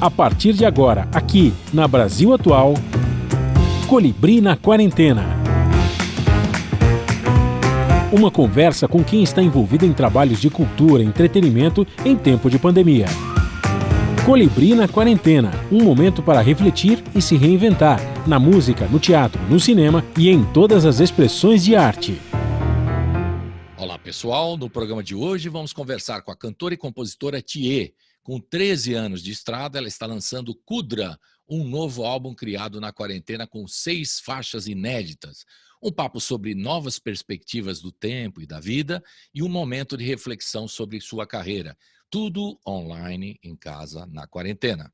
A partir de agora, aqui na Brasil Atual, Colibri na Quarentena. Uma conversa com quem está envolvido em trabalhos de cultura e entretenimento em tempo de pandemia. Colibri na Quarentena, um momento para refletir e se reinventar, na música, no teatro, no cinema e em todas as expressões de arte. Olá pessoal, no programa de hoje vamos conversar com a cantora e compositora Thier. Com 13 anos de estrada, ela está lançando Kudra, um novo álbum criado na quarentena com 6 faixas inéditas. Um papo sobre novas perspectivas do tempo e da vida e um momento de reflexão sobre sua carreira. Tudo online, em casa, na quarentena.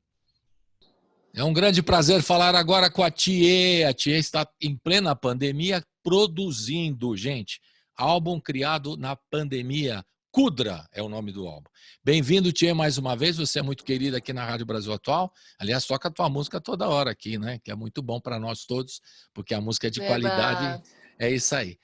É um grande prazer falar agora com a Thier. A Thier está em plena pandemia produzindo, gente, álbum criado na pandemia. Kudra é o nome do álbum. Bem-vindo, Thier, mais uma vez. Você é muito querida aqui na Rádio Brasil Atual. Aliás, toca a tua música toda hora aqui, né? Que é muito bom para nós todos, porque a música é de qualidade. É isso aí.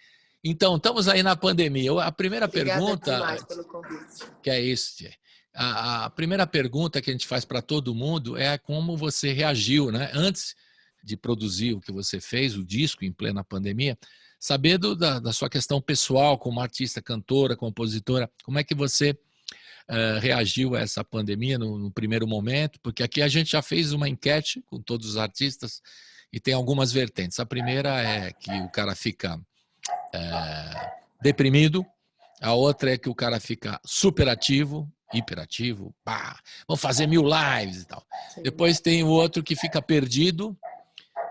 Então, estamos aí na pandemia. A primeira pergunta... demais pelo convite. Que é isso, Thier. A primeira pergunta que a gente faz para todo mundo é como você reagiu, né? Antes de produzir o que você fez, o disco em plena pandemia, saber da sua questão pessoal como artista, cantora, compositora, como é que você reagiu a essa pandemia no primeiro momento? Porque aqui a gente já fez uma enquete com todos os artistas e tem algumas vertentes. A primeira é que o cara fica deprimido, a outra é que o cara fica superativo, hiperativo, pá, vão fazer 1000 lives e tal. Sim. Depois tem o outro que fica perdido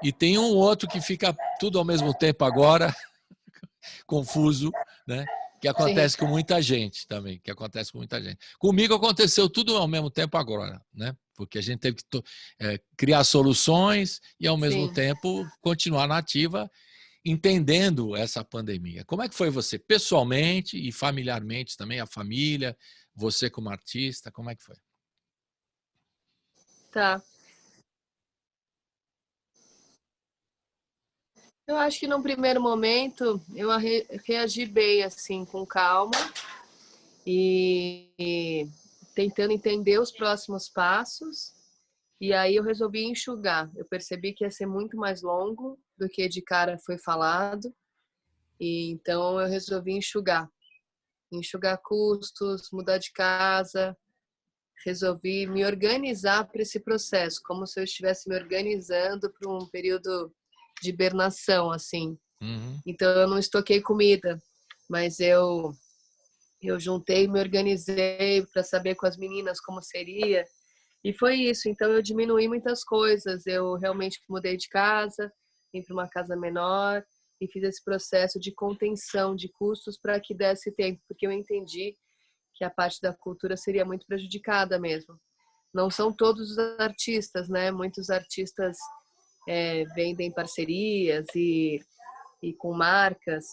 e tem um outro que fica tudo ao mesmo tempo agora, confuso, né? Que acontece com muita gente também, Comigo aconteceu tudo ao mesmo tempo agora, né? Porque a gente teve que criar soluções e ao mesmo tempo continuar na ativa, entendendo essa pandemia. Como é que foi você, pessoalmente e familiarmente também, a família, você como artista, como é que foi? Tá. Eu acho que num primeiro momento eu reagi bem, assim, com calma e tentando entender os próximos passos. E aí eu resolvi enxugar. Eu percebi que ia ser muito mais longo do que de cara foi falado. E então eu resolvi enxugar. Enxugar custos, mudar de casa. Resolvi me organizar para esse processo, como se eu estivesse me organizando para um período de hibernação, assim. Uhum. Então eu não estoquei comida, mas eu juntei, me organizei para saber com as meninas como seria. E foi isso. Então eu diminuí muitas coisas. Eu realmente mudei de casa, vim para uma casa menor e fiz esse processo de contenção de custos para que desse tempo, porque eu entendi que a parte da cultura seria muito prejudicada mesmo. Não são todos os artistas, né? Muitos artistas vendem parcerias e com marcas,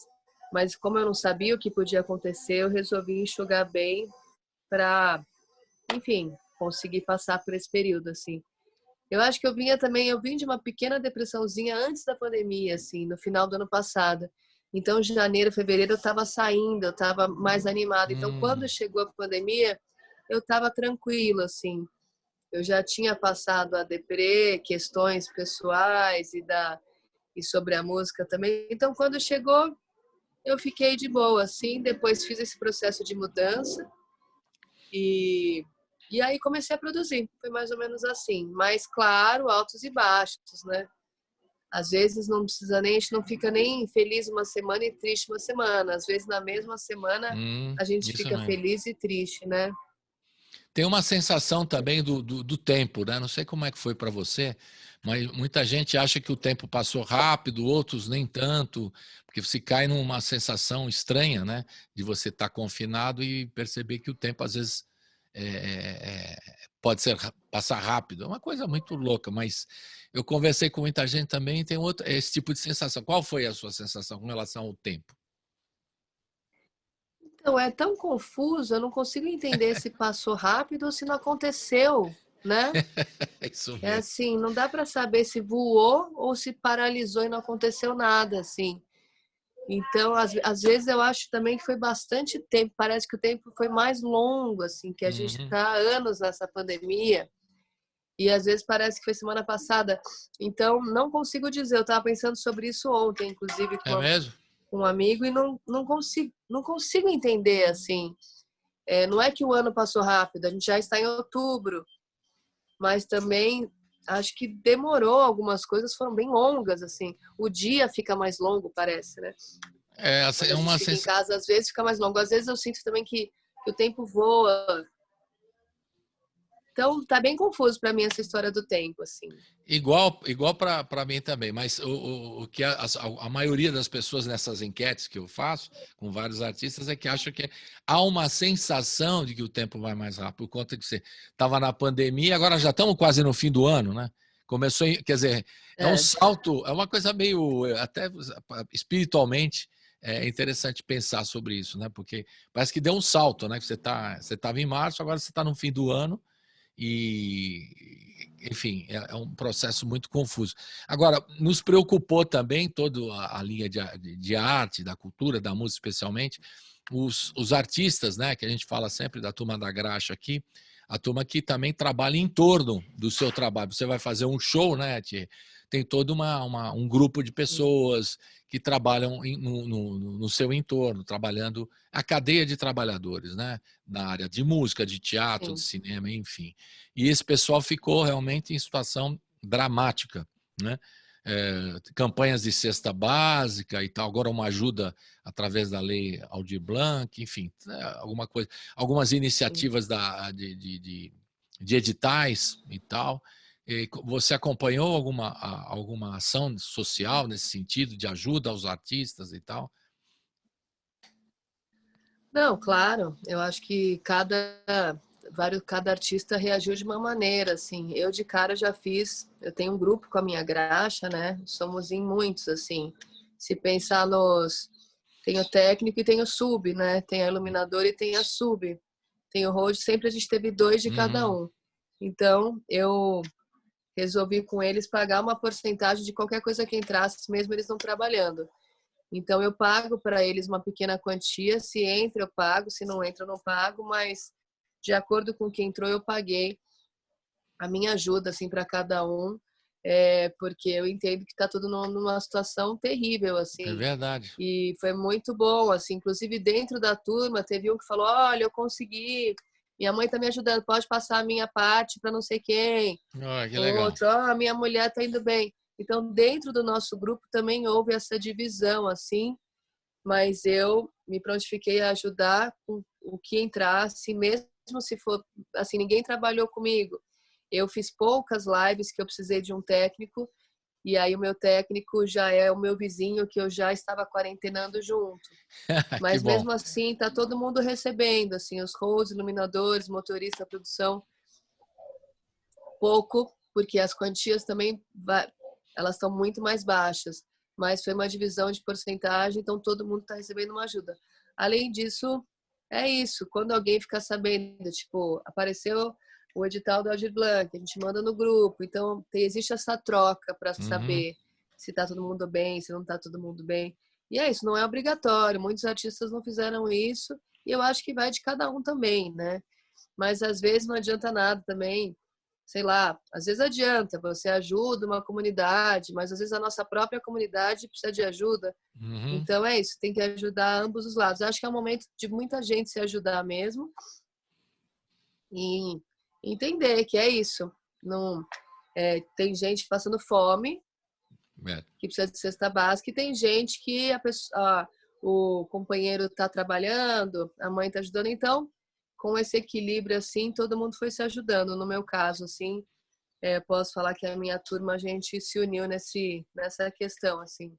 mas como eu não sabia o que podia acontecer, eu resolvi enxugar bem para, enfim, conseguir passar por esse período, assim. Eu acho que eu vim de uma pequena depressãozinha antes da pandemia, assim, no final do ano passado. Então, janeiro, fevereiro, eu estava saindo, eu estava mais animada. Então, quando chegou a pandemia, eu estava tranquila, assim. Eu já tinha passado a deprê, questões pessoais e sobre a música também. Então, quando chegou, eu fiquei de boa, assim. Depois fiz esse processo de mudança e aí comecei a produzir. Foi mais ou menos assim. Mas, claro, altos e baixos, né? Às vezes não precisa nem, a gente não fica nem feliz uma semana e triste uma semana. Às vezes na mesma semana a gente fica mesmo. feliz e triste, né? Tem uma sensação também do tempo, né? Não sei como é que foi para você, mas muita gente acha que o tempo passou rápido, outros nem tanto, porque você cai numa sensação estranha, né? De você estar confinado e perceber que o tempo às vezes pode passar rápido. É uma coisa muito louca, mas eu conversei com muita gente também e tem esse tipo de sensação. Qual foi a sua sensação com relação ao tempo? Então, é tão confuso, eu não consigo entender se passou rápido ou se não aconteceu, né? É isso É mesmo. assim, não dá para saber se voou ou se paralisou e não aconteceu nada, assim. Então, às vezes eu acho também que foi bastante tempo, parece que o tempo foi mais longo, assim, que a gente está há anos nessa pandemia E às vezes parece que foi semana passada. Então, não consigo dizer. Eu estava pensando sobre isso ontem, inclusive, É mesmo? com um amigo, e não consigo entender, assim. Não é que o ano passou rápido, a gente já está em outubro, mas também acho que demorou, algumas coisas foram bem longas, assim. O dia fica mais longo, parece, né? Quando É a gente uma fica em sensação. casa, às vezes fica mais longo. Às vezes eu sinto também que o tempo voa. Então, tá bem confuso para mim essa história do tempo, assim. Igual para mim também, mas o que a maioria das pessoas nessas enquetes que eu faço com vários artistas é que acham que há uma sensação de que o tempo vai mais rápido, por conta de você estava na pandemia, agora já estamos quase no fim do ano, né? Começou, quer dizer, é um salto, é uma coisa meio, até espiritualmente, é interessante pensar sobre isso, né? Porque parece que deu um salto, né? Que você estava em março, agora você está no fim do ano. E, enfim, é um processo muito confuso. Agora, nos preocupou também toda a linha de arte, da cultura, da música especialmente, os artistas, né, que a gente fala sempre da turma da graxa aqui, a turma que também trabalha em torno do seu trabalho. Você vai fazer um show, né, tem todo um grupo de pessoas que trabalham no seu entorno, trabalhando a cadeia de trabalhadores, né, na área de música, de teatro, de Sim. cinema, enfim. E esse pessoal ficou realmente em situação dramática, né? Campanhas de cesta básica e tal, agora uma ajuda através da lei Aldir Blanc, enfim, alguma coisa, algumas iniciativas de editais e tal. E você acompanhou alguma ação social nesse sentido, de ajuda aos artistas e tal? Não, claro. Eu acho que cada artista reagiu de uma maneira, assim. Eu de cara já eu tenho um grupo com a minha graxa, né? Somos em muitos, assim. Se pensar tem o técnico e tem o sub, né? Tem a iluminadora e tem a sub. Tem o road, sempre a gente teve 2 de cada Uhum. um. Então, eu resolvi com eles pagar uma porcentagem de qualquer coisa que entrasse, mesmo eles não trabalhando. Então, eu pago para eles uma pequena quantia. Se entra, eu pago. Se não entra, eu não pago. Mas, de acordo com o que entrou, eu paguei a minha ajuda assim, para cada um. Porque eu entendo que está tudo numa situação terrível, É assim. verdade. E foi muito bom, assim. Inclusive, dentro da turma, teve um que falou: olha, eu consegui. Minha mãe está me ajudando. Pode passar a minha parte para não sei quem. Oh, que legal. Outro, a minha mulher está indo bem. Então, dentro do nosso grupo também houve essa divisão, assim, mas eu me prontifiquei a ajudar com o que entrasse, mesmo se for, assim, ninguém trabalhou comigo. Eu fiz poucas lives que eu precisei de um técnico, e aí o meu técnico já é o meu vizinho que eu já estava quarentenando junto. Que Mas bom. mesmo assim, tá todo mundo recebendo, assim, os hosts, iluminadores, motorista, produção, pouco, porque as quantias também elas estão muito mais baixas, mas foi uma divisão de porcentagem, então todo mundo está recebendo uma ajuda. Além disso, é isso, quando alguém ficar sabendo, tipo, apareceu o edital do Aldir Blanc, a gente manda no grupo, então existe essa troca para Uhum. saber se está todo mundo bem, se não está todo mundo bem. E é isso, não é obrigatório, muitos artistas não fizeram isso, e eu acho que vai de cada um também, né? Mas às vezes não adianta nada também, sei lá, às vezes adianta, você ajuda uma comunidade, mas às vezes a nossa própria comunidade precisa de ajuda. Uhum. Então é isso, tem que ajudar ambos os lados. Acho que é um momento de muita gente se ajudar mesmo e entender que é isso. Não, tem gente passando fome, É. que precisa de cesta básica, e tem gente que o companheiro está trabalhando, a mãe está ajudando, então com esse equilíbrio assim, todo mundo foi se ajudando. No meu caso, assim, posso falar que a minha turma, a gente se uniu nessa questão, assim.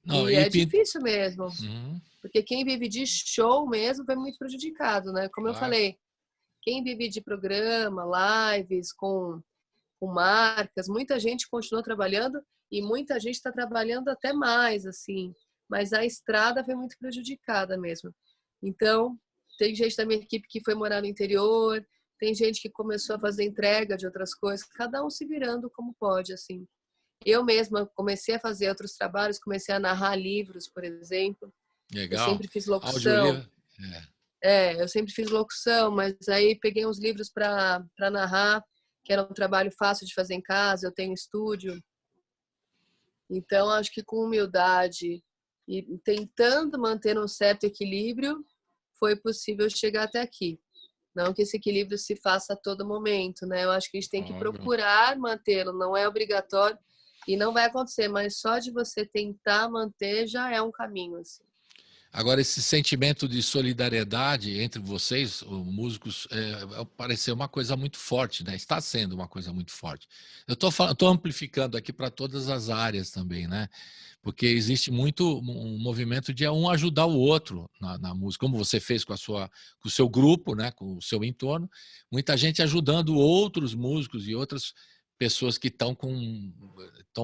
Não, E é difícil mesmo, Uhum. porque quem vive de show mesmo foi muito prejudicado, né? Como eu Claro. falei, quem vive de programa, lives, com marcas, muita gente continua trabalhando e muita gente está trabalhando até mais, assim. Mas a estrada foi muito prejudicada mesmo. Então, tem gente da minha equipe que foi morar no interior, tem gente que começou a fazer entrega de outras coisas, cada um se virando como pode, assim. Eu mesma comecei a fazer outros trabalhos, comecei a narrar livros, por exemplo. Eu Legal. sempre fiz locução. Audiolivro. É. Eu sempre fiz locução, mas aí peguei uns livros para narrar. que era um trabalho fácil de fazer em casa, eu tenho estúdio. Então, acho que com humildade e tentando manter um certo equilíbrio, foi possível chegar até aqui. Não que esse equilíbrio se faça a todo momento, né? Eu acho que a gente tem que procurar mantê-lo, não é obrigatório e não vai acontecer, mas só de você tentar manter já é um caminho, assim. Agora, esse sentimento de solidariedade entre vocês, os músicos, pareceu uma coisa muito forte, né? Está sendo uma coisa muito forte. Eu estou amplificando aqui para todas as áreas também, né? Porque existe muito um movimento de um ajudar o outro na música, como você fez com o seu grupo, né? Com o seu entorno. Muita gente ajudando outros músicos e outras pessoas que estão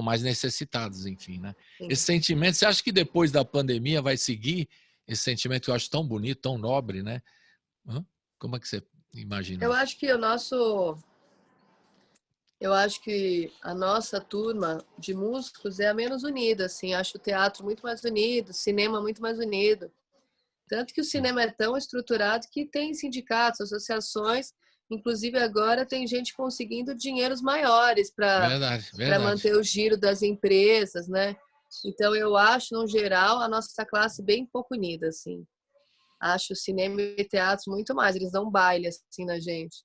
mais necessitadas, enfim, né? Sim. Esse sentimento, você acha que depois da pandemia vai seguir esse sentimento que eu acho tão bonito, tão nobre, né? Como é que você imagina Eu isso? acho que a nossa turma de músicos é a menos unida, assim. Acho o teatro muito mais unido, o cinema muito mais unido. Tanto que o cinema é tão estruturado que tem sindicatos, associações, inclusive agora tem gente conseguindo dinheiros maiores para Verdade. manter o giro das empresas, né? Então eu acho, no geral, a nossa classe bem pouco unida, assim. Acho o cinema e teatro muito mais, eles dão baile assim na gente.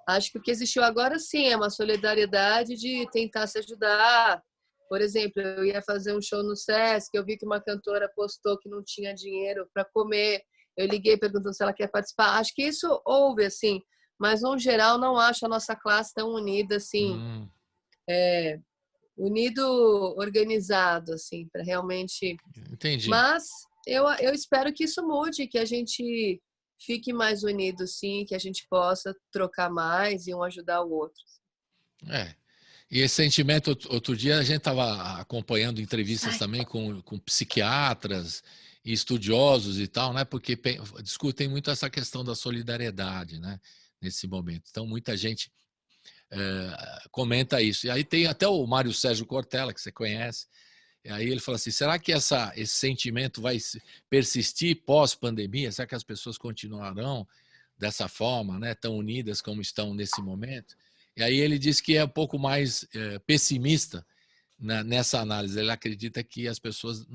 Acho que o que existiu agora sim é uma solidariedade de tentar se ajudar. Por exemplo, eu ia fazer um show no Sesc, eu vi que uma cantora postou que não tinha dinheiro para comer. Eu liguei perguntando se ela quer participar. Acho que isso houve, assim, mas no geral não acho a nossa classe tão unida, assim, unido, organizado, assim, para realmente. Entendi. Mas eu espero que isso mude, que a gente fique mais unido, sim, que a gente possa trocar mais e um ajudar o outro. E esse sentimento, outro dia a gente estava acompanhando entrevistas também com psiquiatras e estudiosos e tal, né? Porque discutem muito essa questão da solidariedade, né? Nesse momento. Então, muita gente comenta isso. E aí tem até o Mário Sérgio Cortella, que você conhece, e aí ele fala assim, será que esse sentimento vai persistir pós-pandemia? Será que as pessoas continuarão dessa forma, né, tão unidas como estão nesse momento? E aí ele diz que é um pouco mais pessimista, né, nessa análise. Ele acredita que as pessoas,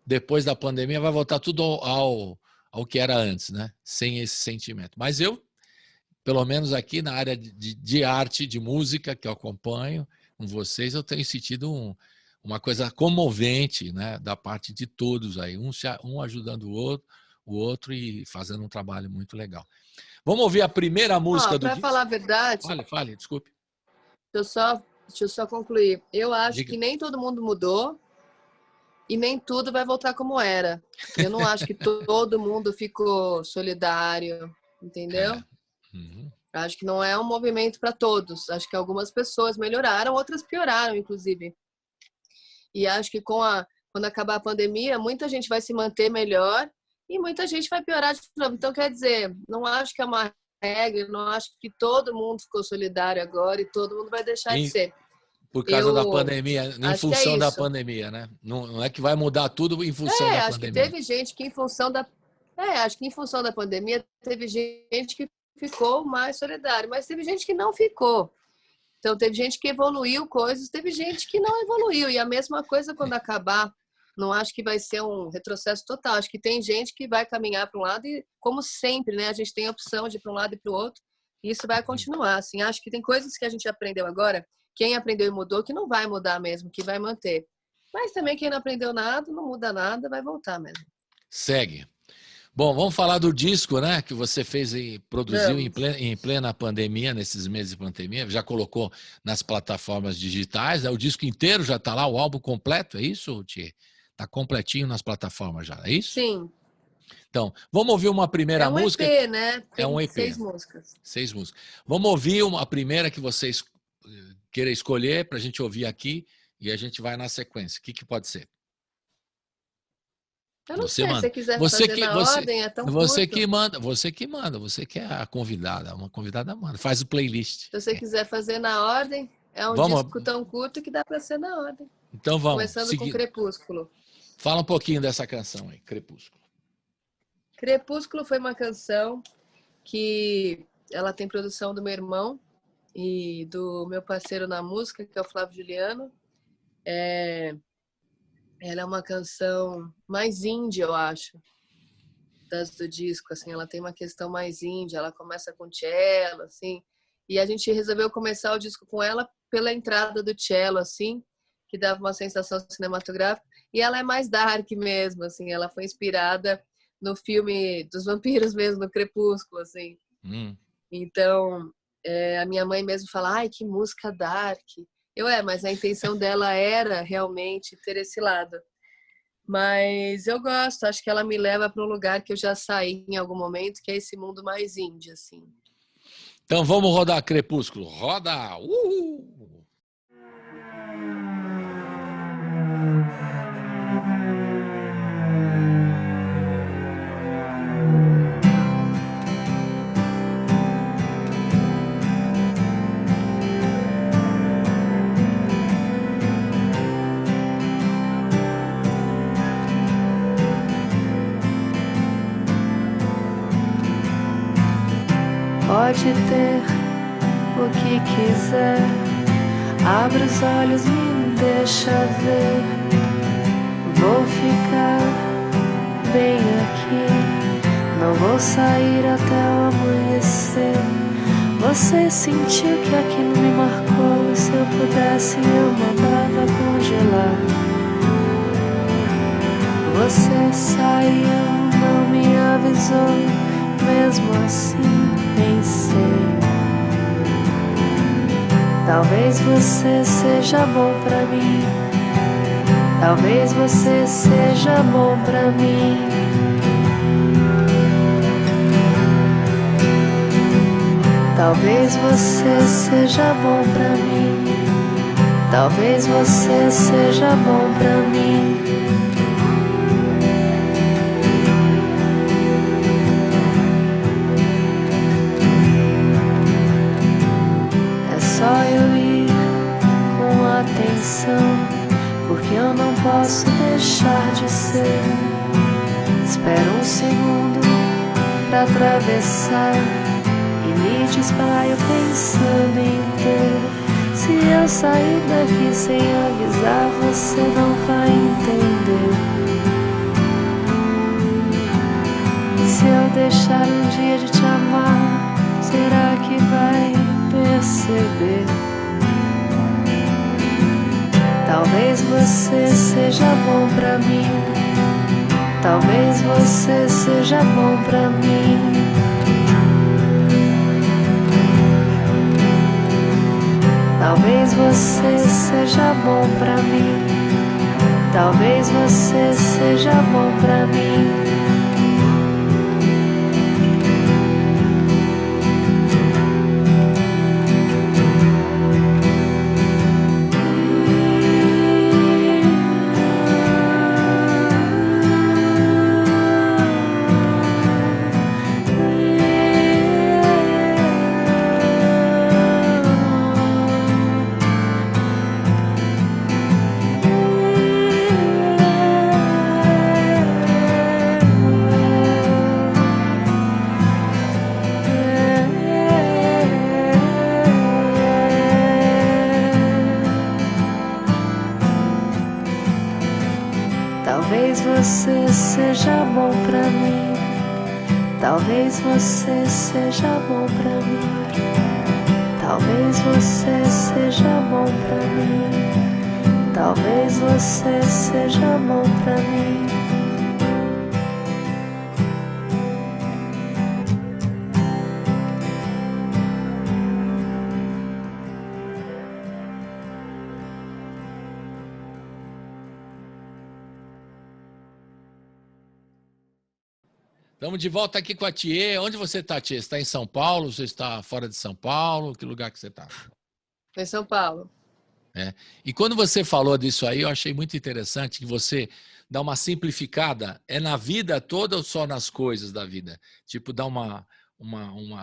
depois da pandemia, vai voltar tudo ao que era antes, né, sem esse sentimento. Mas eu, pelo menos aqui na área de arte, de música, que eu acompanho com vocês, eu tenho sentido uma coisa comovente, né, da parte de todos aí, um ajudando o outro e fazendo um trabalho muito legal. Vamos ouvir a primeira música do Para disco? falar a verdade, Fale, desculpe. deixa eu só concluir. Eu acho Diga. que nem todo mundo mudou e nem tudo vai voltar como era. Eu não acho que todo mundo ficou solidário, entendeu? Uhum. Acho que não é um movimento para todos. Acho que algumas pessoas melhoraram, outras pioraram, inclusive. E acho que quando acabar a pandemia, muita gente vai se manter melhor e muita gente vai piorar de novo. Então, quer dizer, não acho que é uma regra, não acho que todo mundo ficou solidário agora e todo mundo vai deixar de ser. Por causa da Eu pandemia, em acho que é função da isso. pandemia, né? Não é que vai mudar tudo em função da Acho que pandemia. teve gente que acho que em função da pandemia teve gente que ficou mais solidário, mas teve gente que não ficou. Então teve gente que evoluiu coisas, teve gente que não evoluiu. E a mesma coisa quando acabar, não acho que vai ser um retrocesso total. Acho que tem gente que vai caminhar para um lado e, como sempre, né, a gente tem a opção de ir para um lado e para o outro. E isso vai continuar. Assim, acho que tem coisas que a gente aprendeu agora, quem aprendeu e mudou, que não vai mudar mesmo, que vai manter. Mas também quem não aprendeu nada, não muda nada, vai voltar mesmo. Segue. Bom, vamos falar do disco, né? Que você fez e produziu em plena pandemia, nesses meses de pandemia. Já colocou nas plataformas digitais, né? O disco inteiro já está lá, o álbum completo, é isso, Tia? Está completinho nas plataformas já, é isso? Sim. Então, vamos ouvir uma primeira É um música. EP, né? É um Tem EP. 6 músicas. 6 músicas. Vamos ouvir a primeira que vocês queiram escolher para a gente ouvir aqui e a gente vai na sequência. O que pode ser? Eu não Você sei, se manda. você quiser fazer na ordem, é tão Você curto. que manda, você que manda, você que é a convidada, uma convidada manda, faz o playlist. Se você quiser fazer na ordem, é um Vamos, disco tão curto que dá para ser na ordem. então vamos, Começando com seguindo. Crepúsculo. Fala um pouquinho dessa canção aí, Crepúsculo. Crepúsculo foi uma canção que ela tem produção do meu irmão e do meu parceiro na música, que é o Flávio Juliano. Ela é uma canção mais indie, eu acho, das do disco, assim, ela tem uma questão mais indie, ela começa com cello, assim, e a gente resolveu começar o disco com ela pela entrada do cello, assim, que dava uma sensação cinematográfica, e ela é mais dark mesmo, assim, ela foi inspirada no filme dos vampiros mesmo, no Crepúsculo, assim. Então, a minha mãe mesmo fala, ai, que música dark. Mas a intenção dela era realmente ter esse lado. Mas eu gosto, acho que ela me leva para um lugar que eu já saí em algum momento, que é esse mundo mais indie, assim. Então vamos rodar Crepúsculo. Roda! Pode ter o que quiser, abre os olhos, me deixa ver. Vou ficar bem aqui, não vou sair até o amanhecer. Você sentiu que aquilo me marcou, se eu pudesse eu mandava congelar. Você saiu, não me avisou, mesmo assim pensei, talvez você seja bom pra mim, talvez você seja bom pra mim. Talvez você seja bom pra mim, talvez você seja bom pra mim. Só eu ir com atenção, porque eu não posso deixar de ser. Espero um segundo pra atravessar e me distraio pensando em ter. Se eu sair daqui sem avisar, você não vai entender. Se eu deixar um dia de te amar, será que vai perceber? Talvez você seja bom pra mim, talvez você seja bom pra mim. Talvez você seja bom pra mim, talvez você seja bom pra mim. Talvez você seja bom pra mim, talvez você seja bom pra mim, talvez você seja bom pra mim, talvez você seja bom pra mim. Estamos de volta aqui com a Thier. Onde você está, Thier? Você está em São Paulo? Você está fora de São Paulo? Que lugar que você está? Em São Paulo. E quando você falou disso aí, eu achei muito interessante que você dá uma simplificada. É na vida toda ou só nas coisas da vida? Tipo, dá uma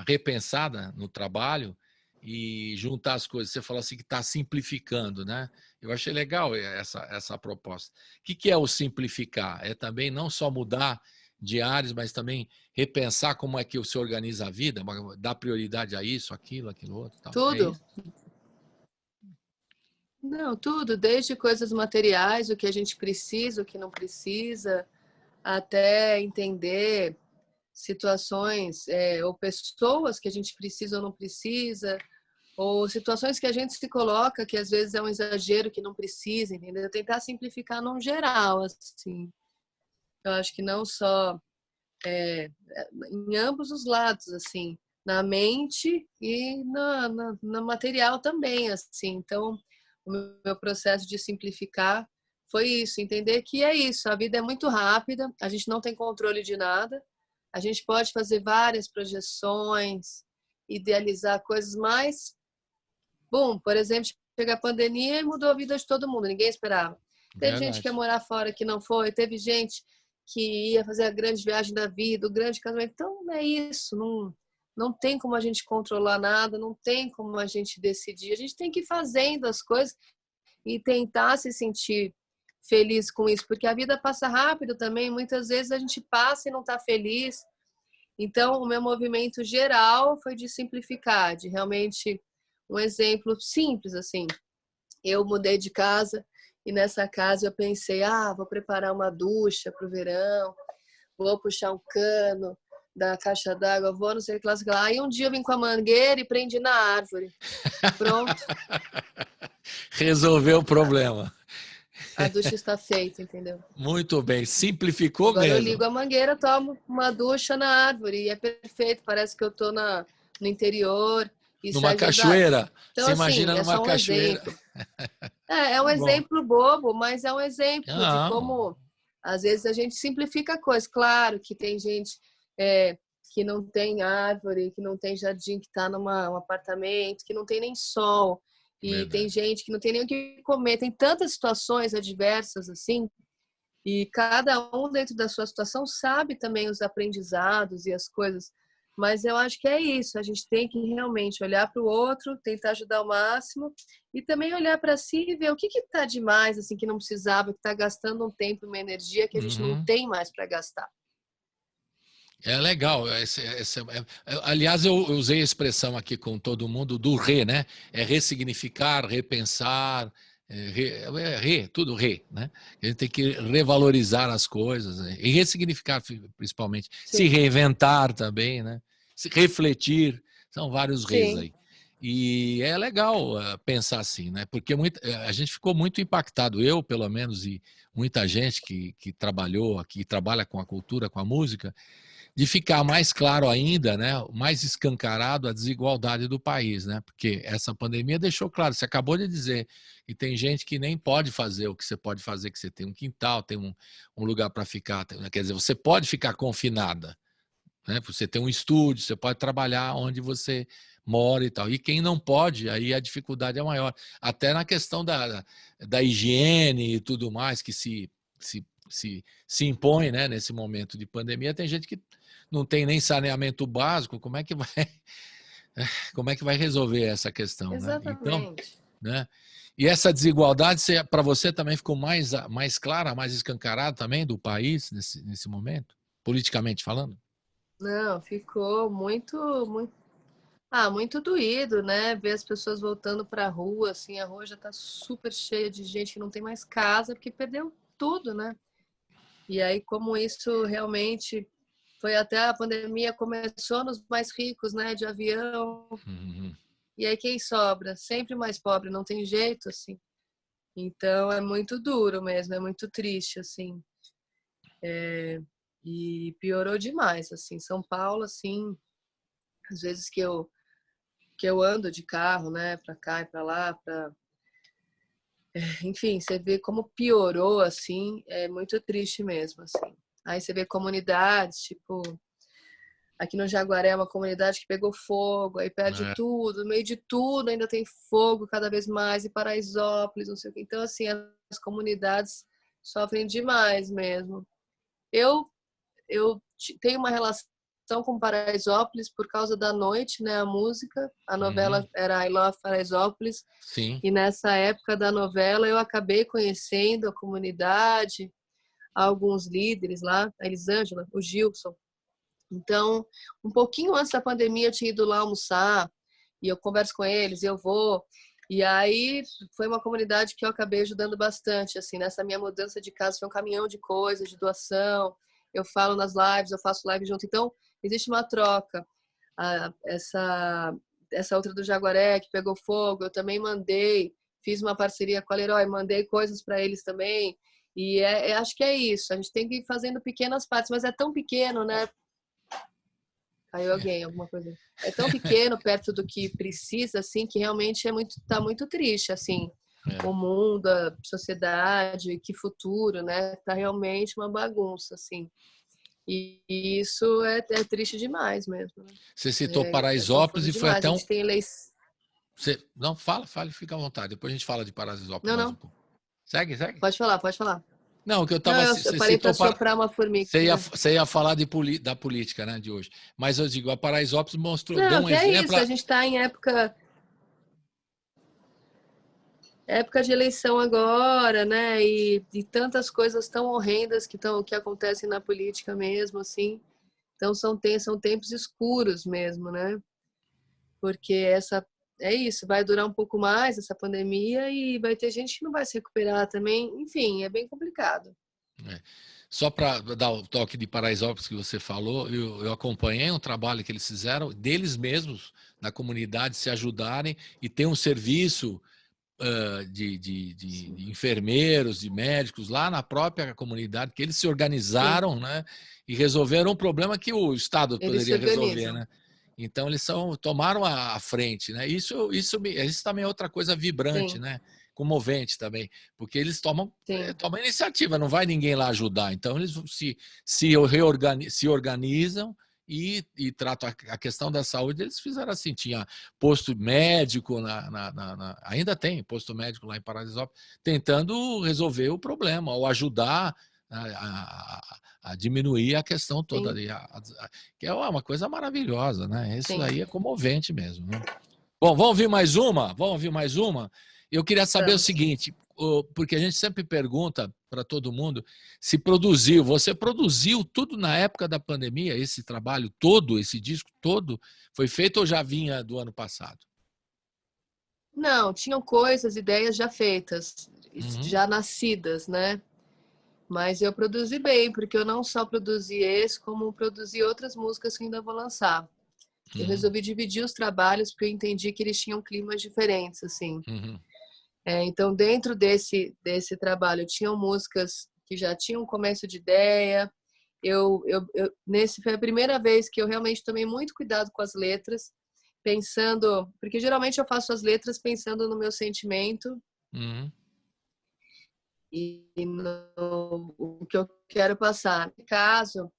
repensada no trabalho e juntar as coisas. Você falou assim que está simplificando, né? Eu achei legal essa proposta. O que é o simplificar? É também não só mudar diários, mas também repensar como é que você organiza a vida, dar prioridade a isso, aquilo outro, tal. É Tudo. isso? Não, tudo, desde coisas materiais, o que a gente precisa, o que não precisa, até entender situações ou pessoas que a gente precisa ou não precisa, ou situações que a gente se coloca que às vezes é um exagero que não precisa, entendeu? Tentar simplificar num geral, assim. Eu acho que não só em ambos os lados, assim, na mente e no material também, assim. Então, o meu processo de simplificar foi isso, entender que é isso, a vida é muito rápida, a gente não tem controle de nada, a gente pode fazer várias projeções, idealizar coisas, mas, bom, por exemplo, chega a pandemia e mudou a vida de todo mundo, ninguém esperava. Teve gente que ia Verdade. morar fora que não foi, teve gente que ia fazer a grande viagem da vida, o grande casamento. Então, é isso, não tem como a gente controlar nada, não tem como a gente decidir. A gente tem que ir fazendo as coisas e tentar se sentir feliz com isso, porque a vida passa rápido também, muitas vezes a gente passa e não está feliz. Então, o meu movimento geral foi de simplificar, de realmente um exemplo simples, assim. Eu mudei de casa e nessa casa eu pensei, vou preparar uma ducha para o verão, vou puxar um cano da caixa d'água, vou não sei o que lá. Aí um dia eu vim com a mangueira e prendi na árvore. Pronto. Resolveu o problema. A ducha está feita, entendeu? Muito bem, simplificou Agora eu mesmo. ligo a mangueira, tomo uma ducha na árvore e é perfeito. Parece que eu estou no interior. Isso Numa é verdade. cachoeira. Então, Se imagina assim, é numa só um cachoeira. exemplo. É um Bom, exemplo bobo, mas é um exemplo de não, como, às vezes, a gente simplifica a coisa. Claro que tem gente que não tem árvore, que não tem jardim, que está num apartamento, que não tem nem sol. E tem verdade. gente que não tem nem o que comer. Tem tantas situações adversas, assim, e cada um dentro da sua situação sabe também os aprendizados e as coisas. Mas eu acho que é isso, a gente tem que realmente olhar para o outro, tentar ajudar ao máximo e também olhar para si e ver o que está demais, assim, que não precisava, que está gastando um tempo e uma energia que a gente não Uhum. tem mais para gastar. É legal. Aliás, eu usei a expressão aqui com todo mundo do né? É ressignificar, repensar, tudo né? A gente tem que revalorizar as coisas, né? E ressignificar, principalmente. Se Sim, reinventar também, né? Se refletir, são vários sim, aí. E é legal pensar assim, né? Porque a gente ficou muito impactado, eu, pelo menos, e muita gente que trabalhou aqui, trabalha com a cultura, com a música, de ficar mais claro ainda, né, mais escancarado a desigualdade do país, né? Porque essa pandemia deixou claro, você acabou de dizer, e tem gente que nem pode fazer o que você pode fazer, que você tem um quintal, tem um lugar para ficar, quer dizer, você pode ficar confinada, né? Você tem um estúdio, você pode trabalhar onde você mora e tal. E quem não pode, aí a dificuldade é maior. Até na questão da higiene e tudo mais que se impõe, né, nesse momento de pandemia, tem gente que não tem nem saneamento básico, como é que vai resolver essa questão, né? Então, exatamente. né? E essa desigualdade, para você também ficou mais clara, mais escancarada também do país nesse momento, politicamente falando? Não, ficou muito doído, né? Ver as pessoas voltando para a rua, assim, a rua já está super cheia de gente que não tem mais casa porque perdeu tudo, né? E aí, como isso realmente foi até a pandemia, começou nos mais ricos, né, de avião, Uhum. e aí quem sobra? Sempre o mais pobre, não tem jeito, assim. Então, é muito duro mesmo, é muito triste, assim. E piorou demais, assim. São Paulo, assim, às vezes que eu ando de carro, né, para cá e para lá, enfim, você vê como piorou, assim, é muito triste mesmo, assim. Aí você vê comunidades, tipo, aqui no Jaguaré é uma comunidade que pegou fogo, aí perde É. tudo, no meio de tudo ainda tem fogo cada vez mais, e Paraisópolis, não sei o quê. Então, assim, as comunidades sofrem demais mesmo. Eu tenho uma relação com Paraisópolis por causa da noite, né, a música, a Uhum. novela era I Love Paraisópolis, Sim. e nessa época da novela eu acabei conhecendo a comunidade, alguns líderes lá, a Elisângela, o Gilson. Então, um pouquinho antes da pandemia, eu tinha ido lá almoçar, e eu converso com eles, eu vou. E aí, foi uma comunidade que eu acabei ajudando bastante, assim, nessa minha mudança de casa, foi um caminhão de coisas, de doação. Eu falo nas lives, eu faço live junto. Então, existe uma troca. Essa outra do Jaguaré, que pegou fogo, eu também mandei, fiz uma parceria com a Leroy, mandei coisas para eles também. E acho que é isso, a gente tem que ir fazendo pequenas partes, mas é tão pequeno, né? Caiu alguém, alguma coisa. É tão pequeno perto do que precisa, assim, que realmente tá muito triste, assim. O mundo, a sociedade, que futuro, né? Tá realmente uma bagunça, assim. E isso é triste demais mesmo. Né? Você citou É Paraisópolis confuso e foi demais. até A um... gente tem eleição. Não, fale, fica à vontade. Depois a gente fala de Paraisópolis Não, mais um não. pouco. Segue. Pode falar, pode falar. Não, que eu Não, estava... eu Você parei para citou... soprar uma formiga. Você ia falar da política, né, de hoje. Mas eu digo, a Paraisópolis deu Não, um que é exemplo... isso. A gente está em época de eleição agora, né? E tantas coisas tão horrendas que acontecem na política mesmo, assim. Então são tempos escuros mesmo, né? Porque é isso, vai durar um pouco mais essa pandemia e vai ter gente que não vai se recuperar também. Enfim, é bem complicado. Só para dar o toque de Paraisópolis que você falou, eu acompanhei um trabalho que eles fizeram, deles mesmos, na comunidade, se ajudarem e ter um serviço de enfermeiros, de médicos lá na própria comunidade, que eles se organizaram, né, e resolveram um problema que o Estado Eles se poderia resolver, organizam. né? Então eles tomaram a frente, né? Isso também é outra coisa vibrante, Sim, né? Comovente também, porque eles tomam sim, iniciativa, não vai ninguém lá ajudar. Então eles se organizam e tratam a questão da saúde. Eles fizeram assim, tinha posto médico, ainda tem posto médico lá em Paraisópolis, tentando resolver o problema, ou ajudar a diminuir a questão toda sim, ali, que é uma coisa maravilhosa, né? Isso sim. aí é comovente mesmo, né? Bom, vamos ouvir mais uma? Vamos ouvir mais uma? Eu queria saber o Vamos. seguinte, porque a gente sempre pergunta para todo mundo se você produziu tudo na época da pandemia, esse trabalho todo, esse disco todo, foi feito ou já vinha do ano passado? Não, tinham coisas, ideias já feitas, Uhum. já nascidas, né? Mas eu produzi bem, porque eu não só produzi esse, como produzi outras músicas que ainda vou lançar. Eu Uhum. resolvi dividir os trabalhos porque eu entendi que eles tinham climas diferentes, assim. Uhum. Então, dentro desse trabalho, tinham músicas que já tinham um começo de ideia. Foi a primeira vez que eu realmente tomei muito cuidado com as letras, pensando, porque geralmente eu faço as letras pensando no meu sentimento Uhum. e no o que eu quero passar. No caso,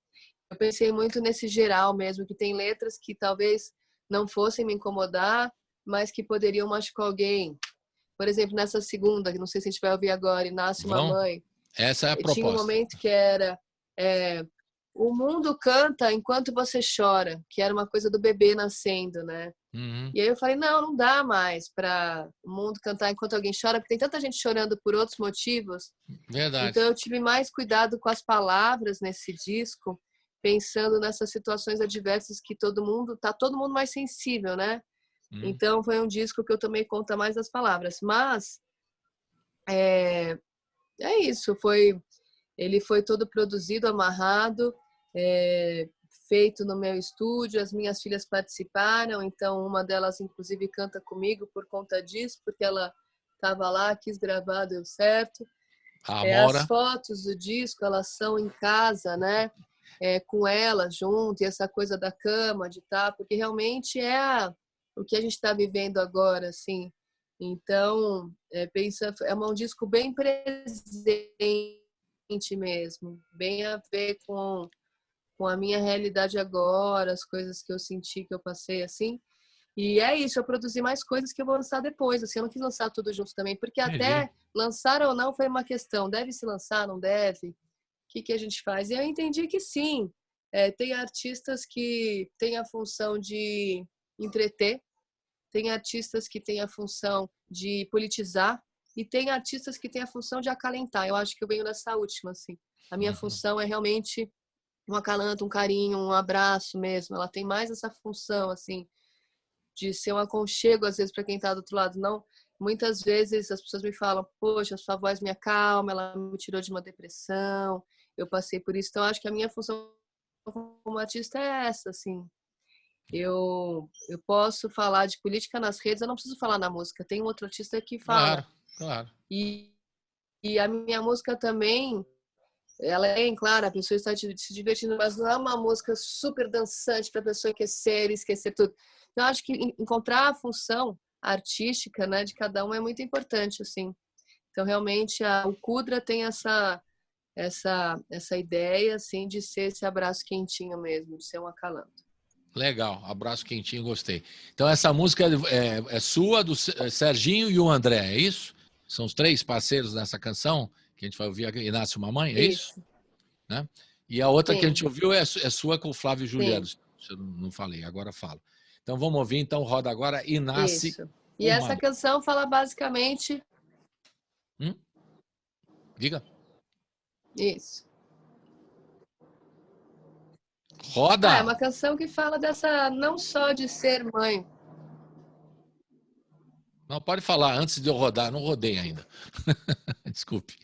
eu pensei muito nesse geral mesmo, que tem letras que talvez não fossem me incomodar, mas que poderiam machucar alguém. Por exemplo, nessa segunda, que não sei se a gente vai ouvir agora, e Nasce uma Mãe, Essa é a tinha um proposta. momento que era o mundo canta enquanto você chora, que era uma coisa do bebê nascendo, né? Uhum. E aí eu falei, não dá mais para o mundo cantar enquanto alguém chora, porque tem tanta gente chorando por outros motivos. Então Verdade. eu tive mais cuidado com as palavras nesse disco, pensando nessas situações adversas que todo mundo mais sensível, né? Uhum. Então foi um disco que eu tomei conta mais das palavras, mas é isso, ele foi todo produzido, amarrado, feito no meu estúdio, as minhas filhas participaram, então uma delas inclusive canta comigo por conta disso, porque ela estava lá, quis gravar, deu certo. A As Amora. fotos do disco, elas são em casa, né? Com ela junto, e essa coisa da cama, de estar, porque realmente o que a gente está vivendo agora, assim. Então, é um disco bem presente mesmo, bem a ver com a minha realidade agora, as coisas que eu senti, que eu passei, assim. E é isso, eu produzi mais coisas que eu vou lançar depois, assim, eu não quis lançar tudo junto também, porque Entendi. até lançar ou não foi uma questão, deve se lançar, não deve? O que a gente faz? E eu entendi que sim, tem artistas que têm a função de entreter, tem artistas que têm a função de politizar, e tem artistas que têm a função de acalentar. Eu acho que eu venho nessa última, assim. A minha função é realmente um acalanto, um carinho, um abraço mesmo. Ela tem mais essa função, assim, de ser um aconchego, às vezes, para quem está do outro lado. Não, muitas vezes as pessoas me falam, poxa, sua voz me acalma, ela me tirou de uma depressão, eu passei por isso. Então, acho que a minha função como artista é essa, assim. Eu posso falar de política nas redes, eu não preciso falar na música. Tem um outro artista que fala. Claro. E a minha música também, ela é, claro, a pessoa está se divertindo, mas não é uma música super dançante para a pessoa esquecer tudo. Então, acho que encontrar a função artística, né, de cada um é muito importante, assim. Então, realmente, o Kudra tem essa ideia, assim, de ser esse abraço quentinho mesmo, de ser um acalanto. Legal, abraço quentinho, gostei. Então, essa música é sua, do Serginho e o André, é isso? São os 3 parceiros nessa canção que a gente vai ouvir aqui, E Nasce uma Mãe, é isso? Né? E a outra que a gente ouviu é sua com o Flávio Juliano. Eu não falei, agora falo. Então vamos ouvir, então roda agora E Nasce isso. E essa canção fala basicamente... Diga. Isso. Roda! É uma canção que fala dessa, não só de ser mãe. Não, pode falar, antes de eu rodar, não rodei ainda. Desculpe.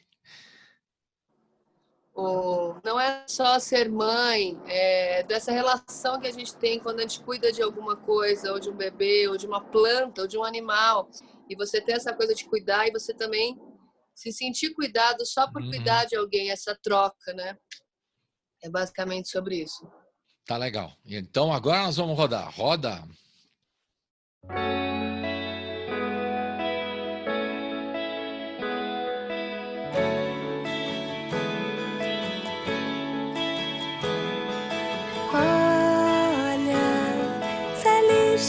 Não é só ser mãe, é dessa relação que a gente tem quando a gente cuida de alguma coisa, ou de um bebê, ou de uma planta, ou de um animal. E você tem essa coisa de cuidar e você também se sentir cuidado só por cuidar de alguém, essa troca, né? É basicamente sobre isso. Tá legal. Então agora nós vamos rodar. Roda!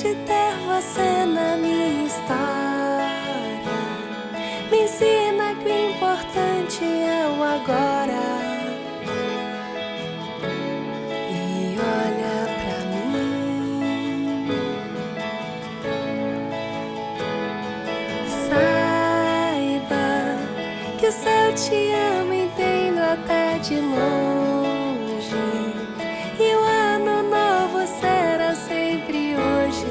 De ter você na minha história, me ensina que o importante é o agora. E olha pra mim, saiba que se eu te amo, entendo até de longe. E o ano novo será sempre hoje.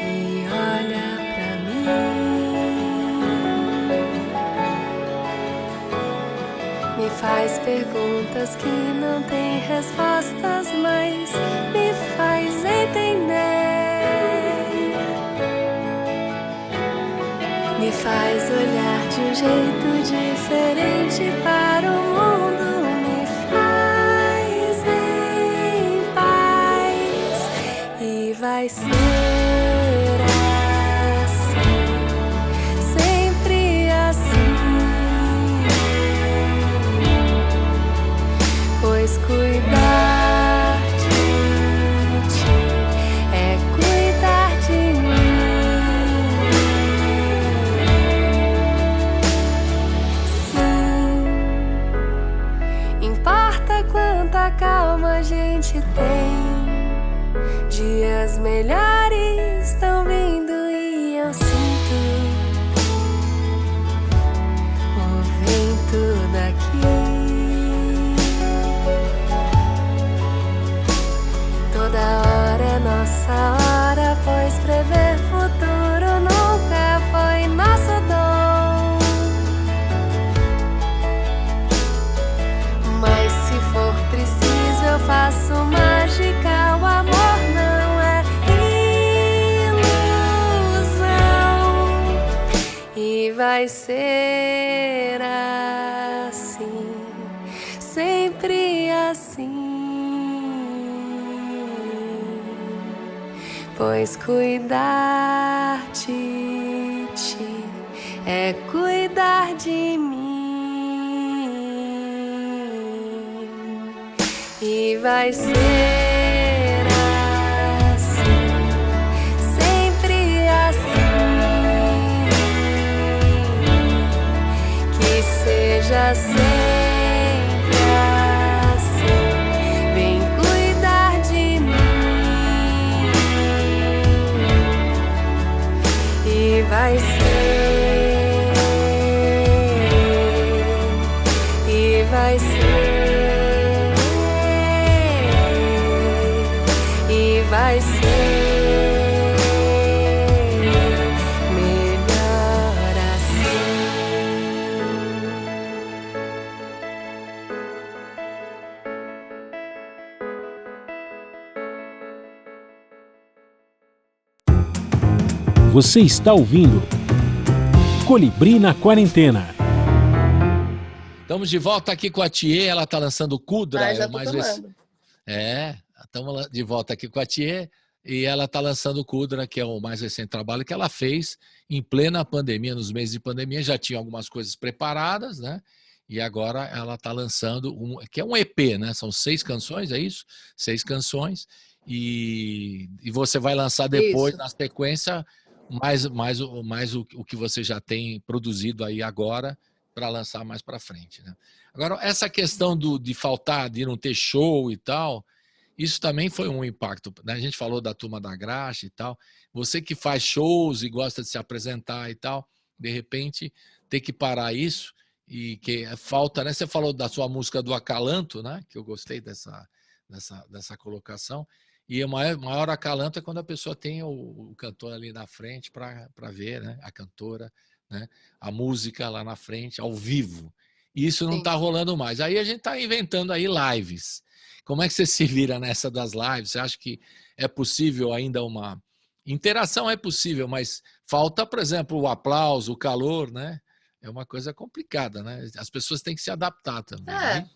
E olha pra mim, me faz perguntas que não têm respostas, mas me faz entender. Me faz olhar de um jeito diferente para o mundo. Me faz em paz. E vai ser assim, sempre assim. Pois cuidar de ti é cuidar de mim. Sim, importa quanta calma a gente tem. Dias melhores estão vindo e eu sinto o vento daqui. Toda hora é nossa hora, pois prever futuro nunca foi nosso dom. Mas se for preciso eu faço mágica, o amor não é ilusão. E vai ser assim, sempre assim. Pois cuidar de ti é cuidar de mim. E vai ser assim, sempre assim. Que seja sempre assim. Vem cuidar de mim. E vai ser vai ser, e vai ser melhor assim. Você está ouvindo Colibri na Quarentena. Estamos de volta aqui com a Thier, ela está lançando Kudra. Já tô tomando. Estamos de volta aqui com a Thier e ela está lançando Kudra, que é o mais recente trabalho que ela fez em plena pandemia, nos meses de pandemia. Já tinha algumas coisas preparadas, né? E agora ela está lançando, que é um EP, né? São 6 canções, é isso? 6 canções. E você vai lançar depois, Isso. na sequência, mais o que você já tem produzido aí agora, para lançar mais para frente, né? Agora, essa questão de faltar, de não ter show e tal, isso também foi um impacto, né? A gente falou da Turma da Graxa e tal. Você que faz shows e gosta de se apresentar e tal, de repente ter que parar isso e que falta, né? Você falou da sua música do Acalanto, né? Que eu gostei dessa colocação. E o maior acalanto é quando a pessoa tem o cantor ali na frente para ver, né? A cantora, né? A música lá na frente, ao vivo. E isso não está rolando mais. Aí a gente está inventando aí lives. Como é que você se vira nessa das lives? Você acha que é possível ainda uma interação? É possível, mas falta, por exemplo, o aplauso, o calor, né? É uma coisa complicada, né? As pessoas têm que se adaptar também. Né?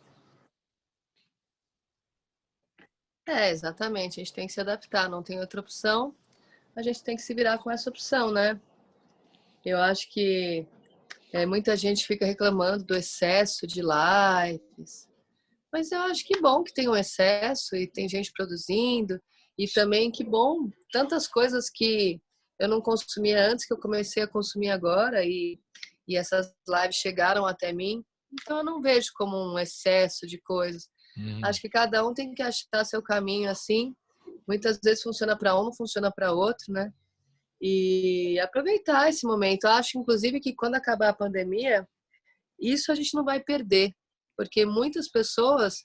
Exatamente. A gente tem que se adaptar, não tem outra opção. A gente tem que se virar com essa opção, né? Eu acho que muita gente fica reclamando do excesso de lives, mas eu acho que bom que tem um excesso e tem gente produzindo, e também que bom, tantas coisas que eu não consumia antes, que eu comecei a consumir agora, e essas lives chegaram até mim, então eu não vejo como um excesso de coisas. Acho que cada um tem que achar seu caminho assim, muitas vezes funciona para um, não funciona para outro, né? E aproveitar esse momento. Eu acho, inclusive, que quando acabar a pandemia, isso a gente não vai perder, porque muitas pessoas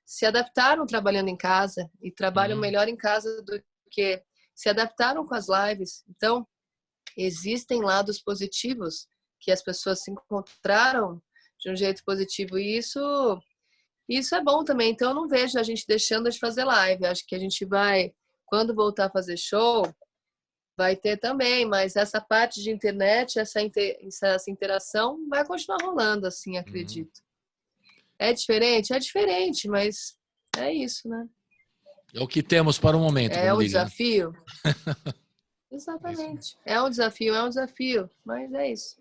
se adaptaram trabalhando em casa e trabalham melhor em casa do que se adaptaram com as lives. Então, existem lados positivos que as pessoas se encontraram de um jeito positivo, e isso é bom também. Então, eu não vejo a gente deixando de fazer live. Acho que a gente vai, quando voltar a fazer show, vai ter também, mas essa parte de internet, essa interação vai continuar rolando, assim, acredito. É diferente? É diferente, mas é isso, né? É o que temos para o momento, É como um diria. desafio? Exatamente. É um desafio, mas é isso.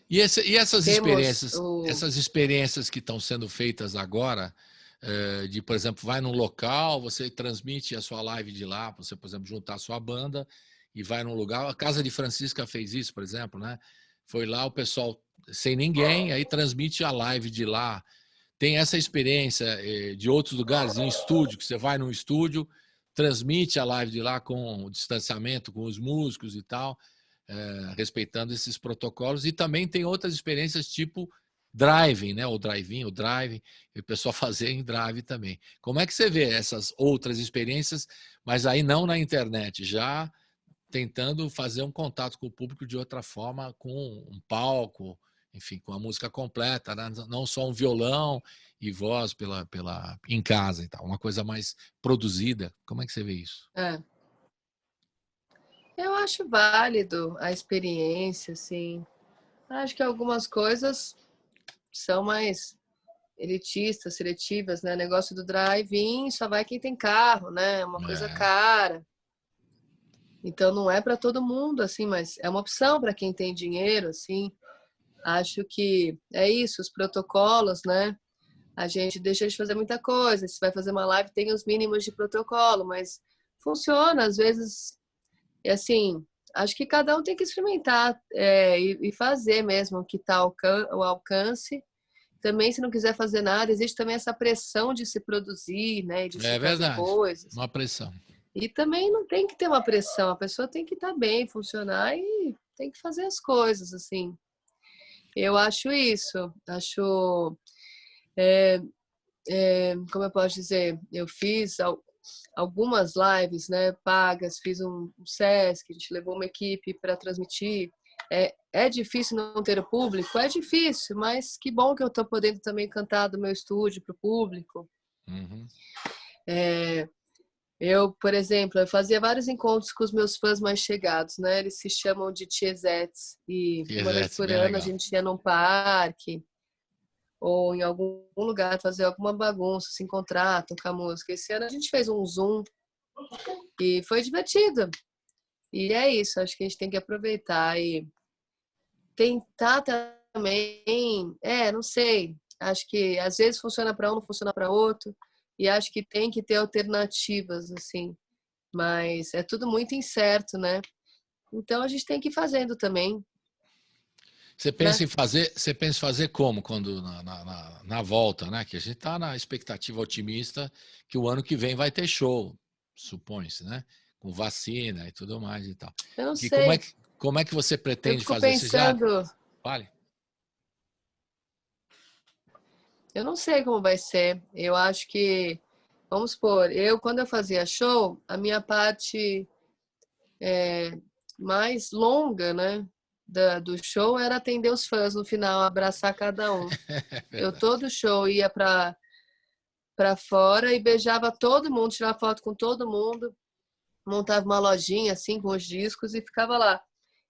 E essas Temos experiências que estão sendo feitas agora, de, por exemplo, vai num local, você transmite a sua live de lá, você, por exemplo, juntar a sua banda e vai num lugar. A Casa de Francisca fez isso, por exemplo, né? Foi lá o pessoal sem ninguém, aí transmite a live de lá. Tem essa experiência de outros lugares, em estúdio, que você vai num estúdio, transmite a live de lá com o distanciamento, com os músicos e tal, respeitando esses protocolos. E também tem outras experiências tipo driving, né? O drive-in, o driving, e o pessoal fazer em drive também. Como é que você vê essas outras experiências, mas aí não na internet, já tentando fazer um contato com o público de outra forma, com um palco, enfim, com a música completa, né? Não só um violão e voz em casa e tal, uma coisa mais produzida. Como é que você vê isso? Eu acho válido a experiência, assim. Acho que algumas coisas são mais elitistas, seletivas, né? Negócio do drive-in só vai quem tem carro, né? É uma coisa cara. Então não é para todo mundo, assim, mas é uma opção para quem tem dinheiro, assim. Acho que é isso, os protocolos, né? A gente deixa de fazer muita coisa. Se vai fazer uma live, tem os mínimos de protocolo, mas funciona, às vezes. E assim, acho que cada um tem que experimentar e fazer mesmo o que está ao alcance. Também, se não quiser fazer nada, existe também essa pressão de se produzir, né? De se fazer coisas. Uma pressão. E também não tem que ter uma pressão. A pessoa tem que estar bem, funcionar e tem que fazer as coisas, assim. Eu acho isso. Acho Como eu posso dizer, eu fiz algumas lives, né, pagas, fiz um Sesc, a gente levou uma equipe para transmitir. É difícil não ter o público? É difícil, mas que bom que eu estou podendo também cantar do meu estúdio para o público. Uhum. Eu, por exemplo, eu fazia vários encontros com os meus fãs mais chegados, né? Eles se chamam de tiezetes. E uma vez por ano a gente ia num parque ou em algum lugar fazer alguma bagunça, se encontrar, tocar música. Esse ano a gente fez um Zoom e foi divertido. E é isso, acho que a gente tem que aproveitar e tentar também, não sei, acho que às vezes funciona para um, não funciona para outro, e acho que tem que ter alternativas, assim, mas é tudo muito incerto, né? Então a gente tem que ir fazendo também. Você pensa em fazer como quando na volta, né? Que a gente está na expectativa otimista que o ano que vem vai ter show, supõe-se, né? Com vacina e tudo mais e tal. Eu não e sei. Como é que você pretende fazer? Pensando... Vale. Eu não sei como vai ser. Eu acho que, vamos supor, quando eu fazia show, a minha parte mais longa, né, do show era atender os fãs no final, abraçar cada um. Eu todo show ia para fora e beijava todo mundo, tirava foto com todo mundo, montava uma lojinha assim com os discos e ficava lá.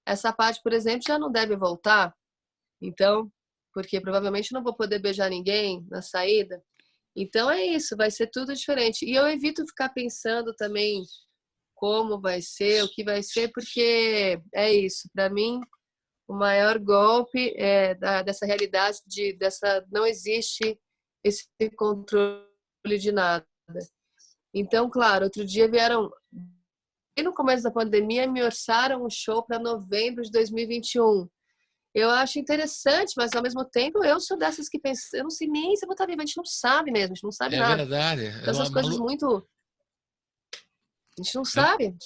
Essa parte, por exemplo, já não deve voltar. Então, porque provavelmente não vou poder beijar ninguém na saída. Então é isso, vai ser tudo diferente. E eu evito ficar pensando também como vai ser, o que vai ser, porque é isso. Para mim, o maior golpe dessa realidade, não existe esse controle de nada. Então, claro, outro dia vieram, no começo da pandemia, me orçaram um show para novembro de 2021. Eu acho interessante, mas ao mesmo tempo eu sou dessas que pensam, eu não sei nem se eu vou estar viva, a gente não sabe mesmo, a gente não sabe nada. É verdade. Essas coisas muito... A gente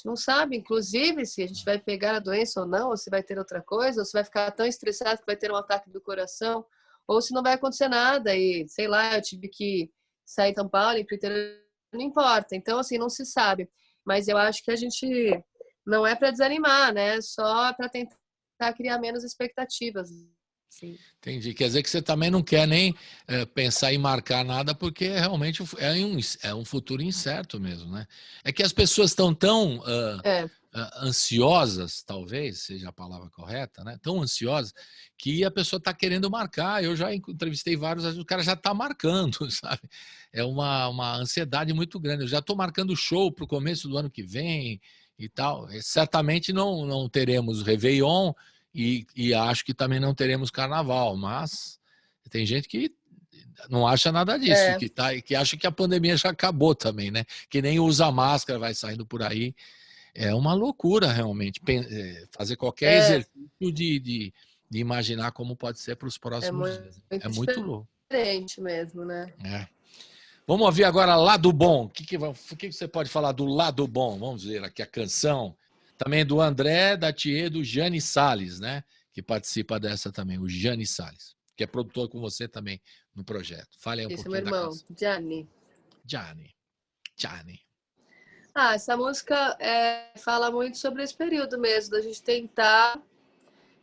não sabe, inclusive, se a gente vai pegar a doença ou não, ou se vai ter outra coisa, ou se vai ficar tão estressado que vai ter um ataque do coração, ou se não vai acontecer nada e, sei lá, eu tive que sair de São Paulo, não importa. Então, assim, não se sabe. Mas eu acho que a gente não é para desanimar, né? Só para tentar criar menos expectativas. Sim. Entendi. Quer dizer que você também não quer nem pensar em marcar nada, porque realmente é um futuro incerto mesmo, né? É que as pessoas estão tão ansiosas, talvez seja a palavra correta, né? Tão ansiosas, que a pessoa está querendo marcar. Eu já entrevistei vários, o cara já está marcando, sabe? É uma ansiedade muito grande. Eu já estou marcando show para o começo do ano que vem e tal. Certamente não teremos Réveillon e acho que também não teremos Carnaval, mas tem gente que não acha nada disso, que acha que a pandemia já acabou também, né? Que nem usa máscara, vai saindo por aí. É uma loucura, realmente, fazer qualquer exercício de imaginar como pode ser para os próximos dias. É muito louco. Diferente mesmo, né? Vamos ouvir agora Lado Bom. O que você pode falar do Lado Bom? Vamos ver aqui a canção. Também do André, da Thier, do Jani Salles, né? Que participa dessa também, o Jani Salles, que é produtor com você também no projeto. Fale aí um pouquinho da canção. Isso, meu irmão, Jani. Essa música fala muito sobre esse período mesmo, da gente tentar...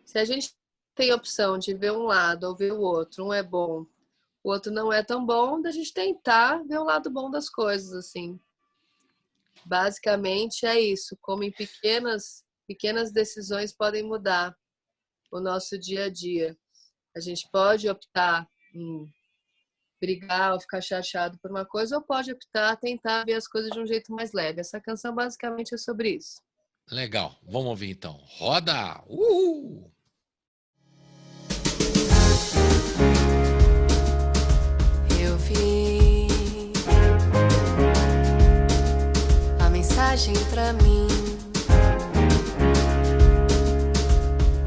Se a gente tem a opção de ver um lado ou ver o outro, um é bom, o outro não é tão bom, da gente tentar ver o lado bom das coisas, assim. Basicamente é isso, como em pequenas decisões podem mudar o nosso dia a dia. A gente pode optar em brigar ou ficar chateado por uma coisa, ou pode optar tentar ver as coisas de um jeito mais leve. Essa canção basicamente é sobre isso. Legal, vamos ouvir então. Roda! Eu vi a mensagem pra mim.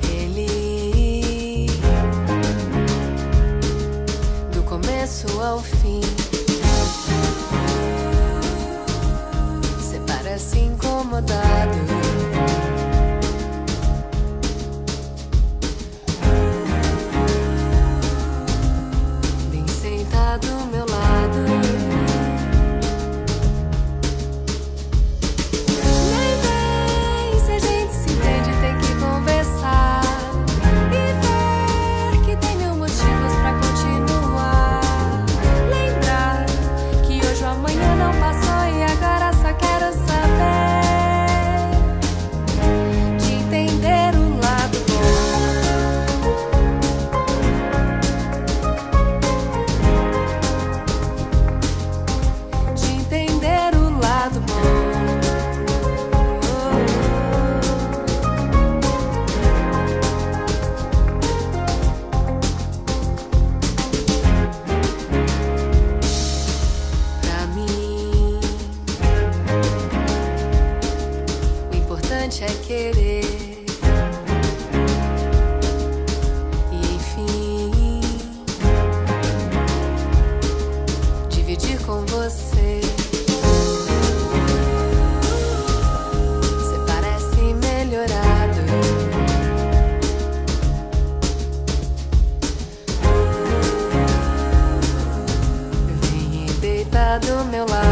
Ele, do começo ao fim, você parece incomodado. Bem sentado importante é querer. E enfim, dividir com você. Você parece melhorado. Vem e deita do meu lado.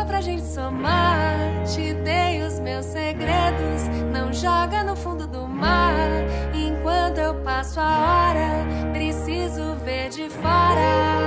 Pra gente somar, te dei os meus segredos. Não joga no fundo do mar. Enquanto eu passo a hora, preciso ver de fora.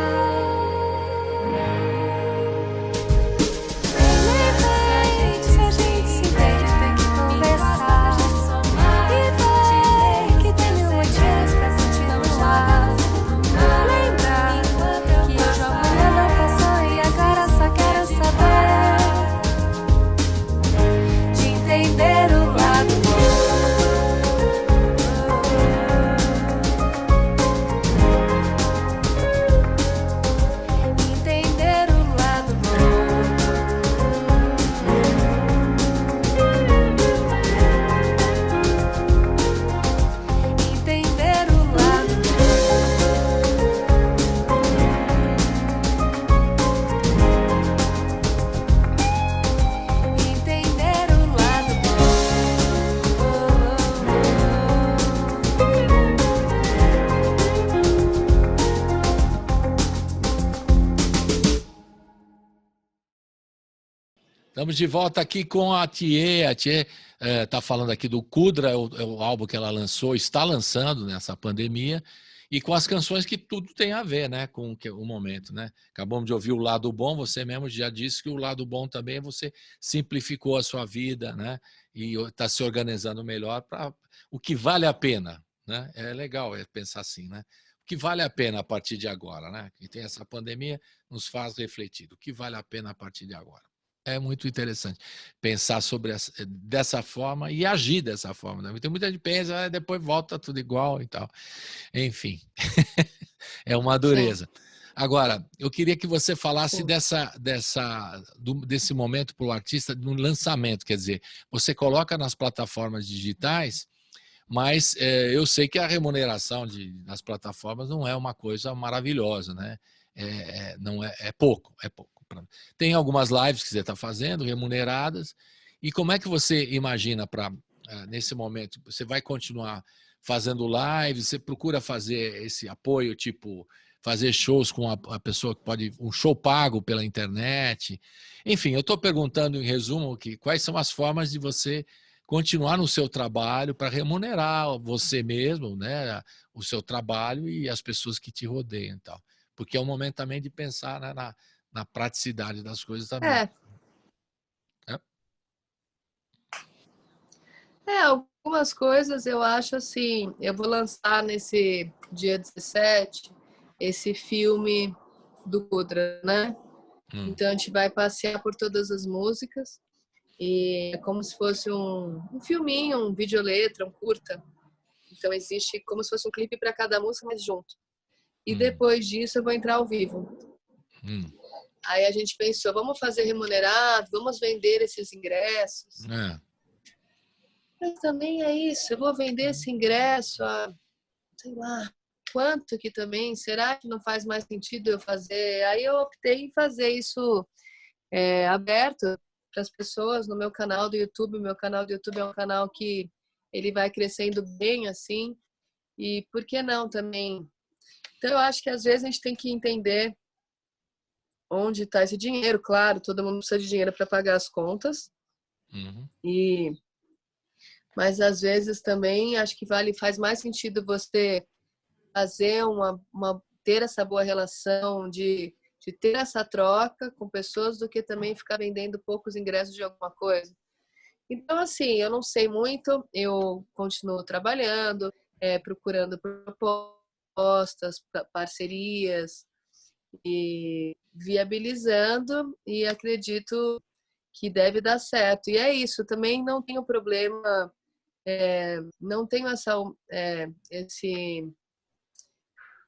Estamos de volta aqui com a Thier. A Thier está falando aqui do Kudra, é o álbum que ela lançou, está lançando nessa pandemia, e com as canções que tudo tem a ver, né, com o momento, né? Acabamos de ouvir o lado bom, você mesmo já disse que o lado bom também é você simplificou a sua vida, né? E está se organizando melhor para o que vale a pena, né? É legal pensar assim, né? O que vale a pena a partir de agora, né? Que tem essa pandemia, nos faz refletir. O que vale a pena a partir de agora? É muito interessante pensar dessa forma e agir dessa forma. Né? Tem muita gente que pensa, depois volta tudo igual e tal. Enfim, é uma dureza. Sim. Agora, eu queria que você falasse desse momento para o artista no lançamento. Quer dizer, você coloca nas plataformas digitais, mas eu sei que a remuneração nas plataformas não é uma coisa maravilhosa, né? É pouco. Tem algumas lives que você está fazendo, remuneradas, e como é que você imagina nesse momento? Você vai continuar fazendo lives, você procura fazer esse apoio, tipo, fazer shows com a pessoa que um show pago pela internet? Enfim, eu estou perguntando em resumo quais são as formas de você continuar no seu trabalho para remunerar você mesmo, né, o seu trabalho e as pessoas que te rodeiam e tal. Porque é um momento também de pensar, né, na praticidade das coisas também. Algumas coisas eu acho assim, eu vou lançar nesse dia 17 esse filme do Kudra, né? Então a gente vai passear por todas as músicas e é como se fosse um filminho, um videoletra, um curta. Então existe como se fosse um clipe para cada música, mas junto. E depois disso eu vou entrar ao vivo. Aí a gente pensou, vamos fazer remunerado, vamos vender esses ingressos. Mas também é isso, eu vou vender esse ingresso a, sei lá, quanto que também, será que não faz mais sentido eu fazer? Aí eu optei em fazer isso aberto para as pessoas no meu canal do YouTube. Meu canal do YouTube é um canal que ele vai crescendo bem assim, e por que não também? Então eu acho que às vezes a gente tem que entender onde está esse dinheiro. Claro, todo mundo precisa de dinheiro para pagar as contas. Mas às vezes também acho que faz mais sentido você fazer ter essa boa relação de ter essa troca com pessoas do que também ficar vendendo poucos ingressos de alguma coisa. Então, assim, eu não sei muito, eu continuo trabalhando, procurando propostas, parcerias, e viabilizando, e acredito que deve dar certo. E é isso, também não tenho problema, não tenho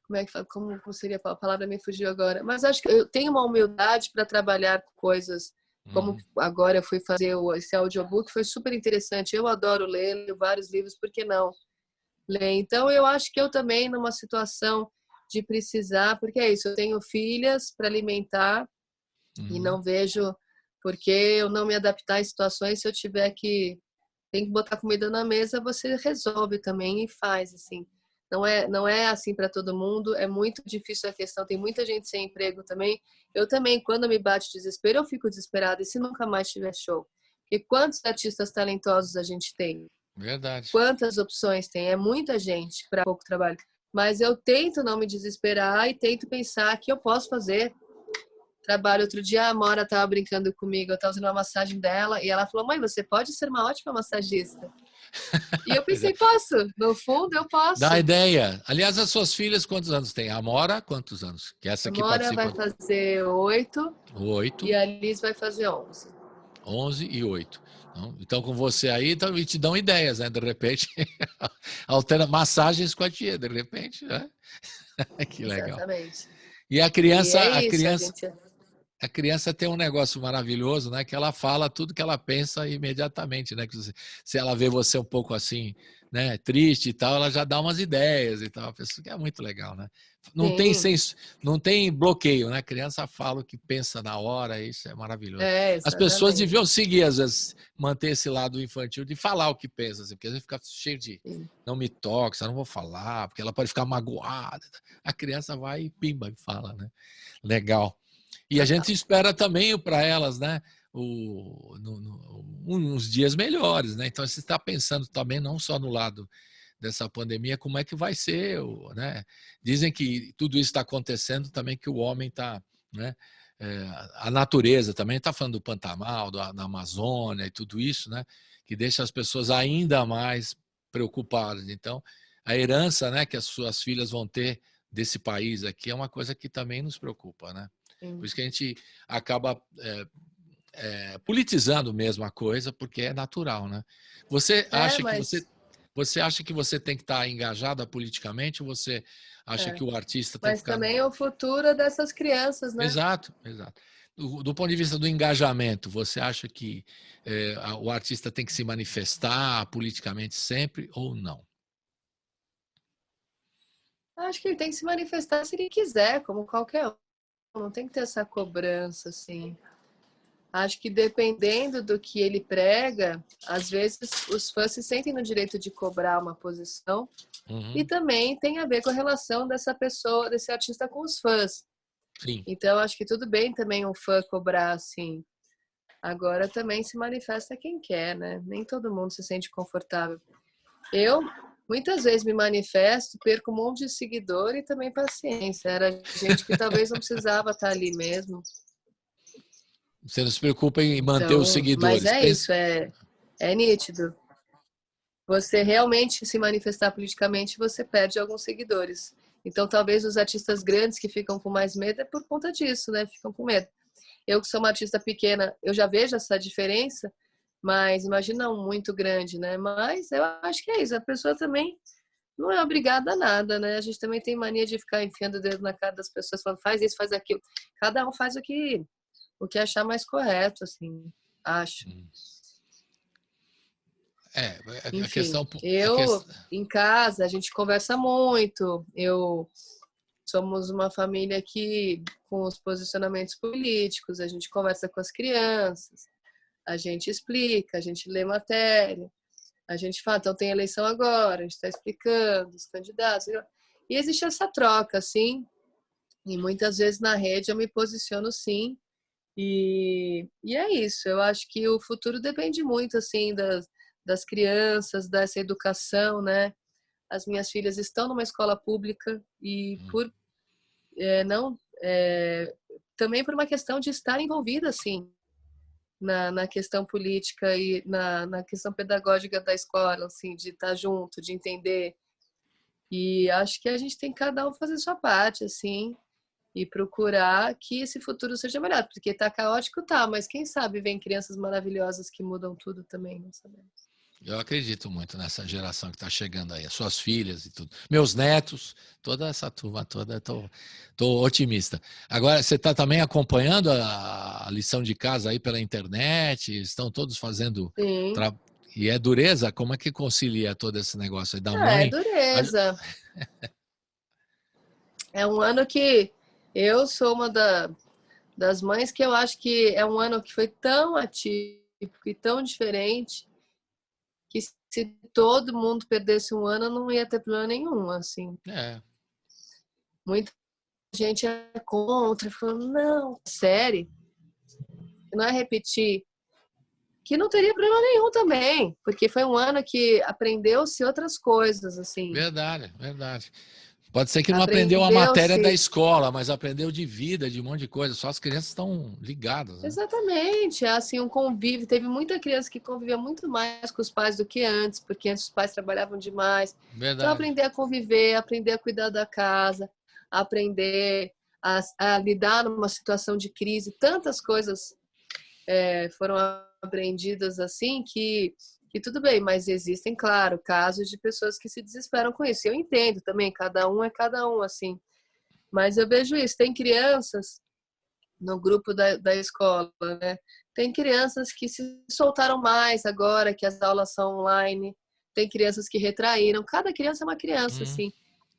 como é que fala? Como seria a palavra, me fugiu agora. Mas acho que eu tenho uma humildade para trabalhar com coisas como agora eu fui fazer esse audiobook, foi super interessante. Eu adoro ler, leio vários livros, por que não ler? Então eu acho que eu também numa situação de precisar, porque é isso, eu tenho filhas para alimentar e não vejo por que eu não me adaptar em situações. Se eu tiver que tem que botar comida na mesa, você resolve também e faz assim. Não é assim para todo mundo, é muito difícil a questão, tem muita gente sem emprego também. Eu também, quando me bate desespero, eu fico desesperada, e se nunca mais tiver show? Porque quantos artistas talentosos a gente tem? Verdade. Quantas opções tem? É muita gente para pouco trabalho. Mas eu tento não me desesperar e tento pensar que eu posso fazer trabalho. Outro dia a Amora estava brincando comigo, eu estava fazendo uma massagem dela e ela falou: mãe, você pode ser uma ótima massagista. E eu pensei, posso, no fundo eu posso. Dá ideia. Aliás, as suas filhas quantos anos têm? A Amora, quantos anos? Que essa A aqui Amora participa. vai fazer 8. 8. E a Liz vai fazer 11. 11 e 8. Então, com você aí, então, e te dão ideias, né? De repente, altera massagens com a tia, de repente, né? Que legal. Exatamente. E a criança, E é isso, a criança tem um negócio maravilhoso, né? Que ela fala tudo que ela pensa imediatamente, né? Que se ela vê você um pouco assim, né? Triste e tal, ela já dá umas ideias e tal. Isso que é muito legal, né? Não tem bloqueio, né? A criança fala o que pensa na hora, isso é maravilhoso. As pessoas deviam seguir, às vezes, manter esse lado infantil de falar o que pensa, assim, porque às vezes fica cheio de não me toque, eu não vou falar, porque ela pode ficar magoada. A criança vai e pimba e fala, né? Legal. E a gente espera também para elas, né? Uns dias melhores, né? Então você está pensando também não só no lado dessa pandemia, como é que vai ser, né? Dizem que tudo isso está acontecendo também, que o homem está, né? A natureza também está falando do Pantanal, da Amazônia e tudo isso, né? Que deixa as pessoas ainda mais preocupadas. Então, a herança, né, que as suas filhas vão ter desse país aqui é uma coisa que também nos preocupa, né? Por isso que a gente acaba politizando mesmo a coisa, porque é natural, né? Você acha que você tem que estar engajada politicamente, ou você acha que o artista tem que ficar... Mas também é o futuro dessas crianças, né? Exato, exato. Do ponto de vista do engajamento, você acha que o artista tem que se manifestar politicamente sempre ou não? Acho que ele tem que se manifestar se ele quiser, como qualquer um. Não tem que ter essa cobrança, assim. Acho que dependendo do que ele prega, às vezes os fãs se sentem no direito de cobrar uma posição. E também tem a ver com a relação dessa pessoa, desse artista com os fãs. Sim. Então, acho que tudo bem também um fã cobrar, assim. Agora também se manifesta quem quer, né? Nem todo mundo se sente confortável. Eu, muitas vezes, me manifesto, perco um monte de seguidor e também paciência. Era gente que talvez não precisava estar ali mesmo. Você não se preocupa em manter os seguidores. Mas isso, é nítido. Você realmente se manifestar politicamente, você perde alguns seguidores. Então, talvez os artistas grandes que ficam com mais medo é por conta disso, né? Ficam com medo. Eu, que sou uma artista pequena, eu já vejo essa diferença, mas imagina um muito grande, né? Mas eu acho que é isso. A pessoa também não é obrigada a nada, né? A gente também tem mania de ficar enfiando o dedo na cara das pessoas, falando, faz isso, faz aquilo. Cada um faz o que achar mais correto, assim, acho. A questão... Em casa, a gente conversa muito. Somos uma família que, com os posicionamentos políticos, a gente conversa com as crianças, a gente explica, a gente lê matéria, a gente fala, então tem eleição agora, a gente está explicando os candidatos. E existe essa troca, assim, e muitas vezes na rede eu me posiciono sim. E é isso, eu acho que o futuro depende muito, assim, das crianças, dessa educação, né? As minhas filhas estão numa escola pública e também por uma questão de estar envolvida, assim, na questão política e na questão pedagógica da escola, assim, de estar junto, de entender. E acho que a gente tem que cada um fazer sua parte, assim, e procurar que esse futuro seja melhor, porque tá caótico, tá, mas quem sabe vem crianças maravilhosas que mudam tudo também, não sabemos. Eu acredito muito nessa geração que está chegando aí, as suas filhas e tudo. Meus netos, toda essa turma toda, estou otimista. Agora, você está também acompanhando a lição de casa aí pela internet? Estão todos fazendo... Sim. E é dureza? Como é que concilia todo esse negócio aí da mãe? É dureza. É um ano que eu sou uma das mães que eu acho que é um ano que foi tão atípico e tão diferente que se todo mundo perdesse um ano, não ia ter problema nenhum, assim. Muita gente é contra, falando, não, série, não é repetir, que não teria problema nenhum também, porque foi um ano que aprendeu-se outras coisas, assim. Verdade. Pode ser que não aprendeu a matéria da escola, mas aprendeu de vida, de um monte de coisa. Só as crianças estão ligadas. Né? Exatamente. Assim, um convívio. Teve muita criança que convivia muito mais com os pais do que antes, porque antes os pais trabalhavam demais. Verdade. Então, aprender a conviver, aprender a cuidar da casa, aprender a lidar numa situação de crise. Tantas coisas foram aprendidas assim que tudo bem, mas existem, claro, casos de pessoas que se desesperam com isso. Eu entendo também, cada um é cada um, assim. Mas eu vejo isso, tem crianças no grupo da escola, né? Tem crianças que se soltaram mais agora, que as aulas são online. Tem crianças que retraíram. Cada criança é uma criança, assim.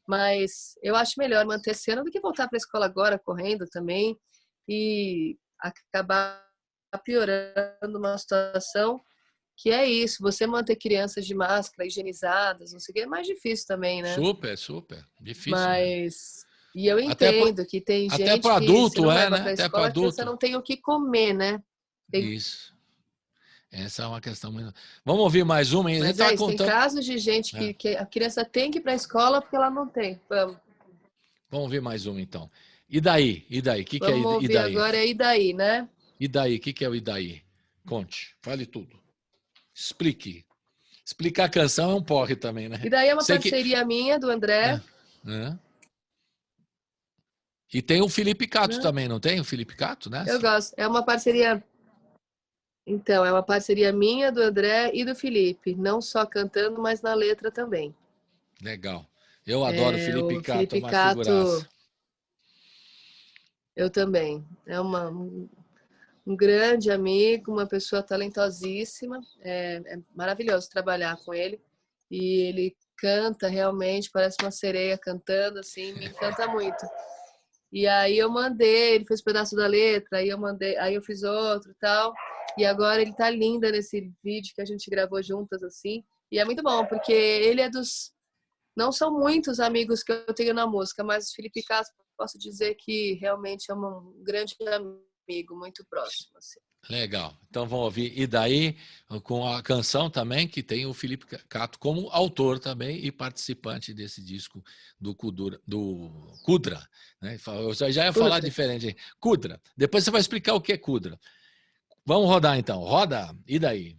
Mas eu acho melhor manter esse ano do que voltar para a escola agora, correndo também, e acabar piorando uma situação que é isso, você manter crianças de máscara, higienizadas, não sei o que, é mais difícil também, né? Super difícil. Mas, e eu entendo que tem gente até para adulto, que se não leva né? pra Até escola, para adulto. você não tem o que comer, né? Isso. Essa é uma questão muito... Vamos ouvir mais uma? Mas contando... tem casos de gente que a criança tem que ir para a escola porque ela não tem. Vamos ouvir mais uma, então. E daí? O que é Vamos ouvir agora, e daí, né? E daí? O que é o e daí? Conte, fale tudo. Explique. Explicar a canção é um porre também, né? E daí é uma parceria minha, do André. E tem o Felipe Cato também, não tem? O Felipe Cato, né? Eu gosto. É uma parceria... Então, é uma parceria minha, do André e do Felipe. Não só cantando, mas na letra também. Legal. Eu adoro o Felipe Cato, Felipe uma Cato, figuraça. Eu também. É um grande amigo, uma pessoa talentosíssima. É maravilhoso trabalhar com ele. E ele canta realmente, parece uma sereia cantando, assim, me encanta muito. E aí eu mandei, ele fez um pedaço da letra, aí eu fiz outro e tal. E agora ele tá linda nesse vídeo que a gente gravou juntas, assim. E é muito bom, porque ele é dos... Não são muitos amigos que eu tenho na música, mas o Felipe Cato, posso dizer que realmente é um grande amigo, muito próximo. Assim. Legal. Então vamos ouvir E Daí, com a canção também, que tem o Felipe Cato como autor também e participante desse disco do Kudra. Né? Eu já ia falar diferente. Kudra. Depois você vai explicar o que é Kudra. Vamos rodar então. Roda, E Daí?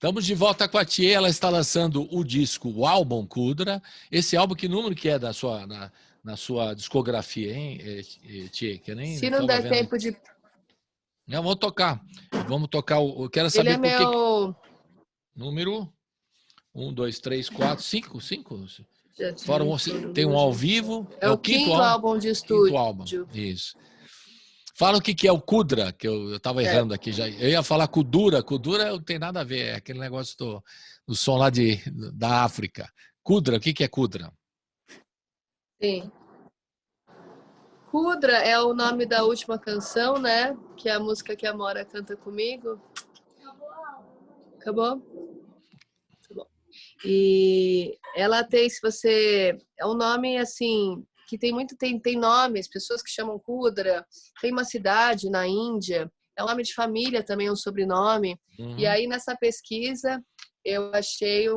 Estamos de volta com a Thier, ela está lançando o disco, o álbum Kudra. Esse álbum, que número que é na sua discografia, hein, Thier? Que eu nem Se não der vendo. tempo de... Não, vamos tocar. Eu quero saber Ele é meu... Número 1, 2, 3, 4, 5. Fora tem um ao vivo. É o quinto álbum de estúdio. Quinto álbum, isso. Fala o que é o Kudra, que eu estava errando aqui já. Eu ia falar Kudura. Kudura não tem nada a ver, é aquele negócio do som lá da África. Kudra, o que é Kudra? Sim. Kudra é o nome da última canção, né? Que é a música que a Mora canta comigo. Acabou? Tá bom. E ela tem, se você... É um nome, assim... que tem nomes, pessoas que chamam Kudra, tem uma cidade na Índia, é um nome de família também, um sobrenome. E aí nessa pesquisa eu achei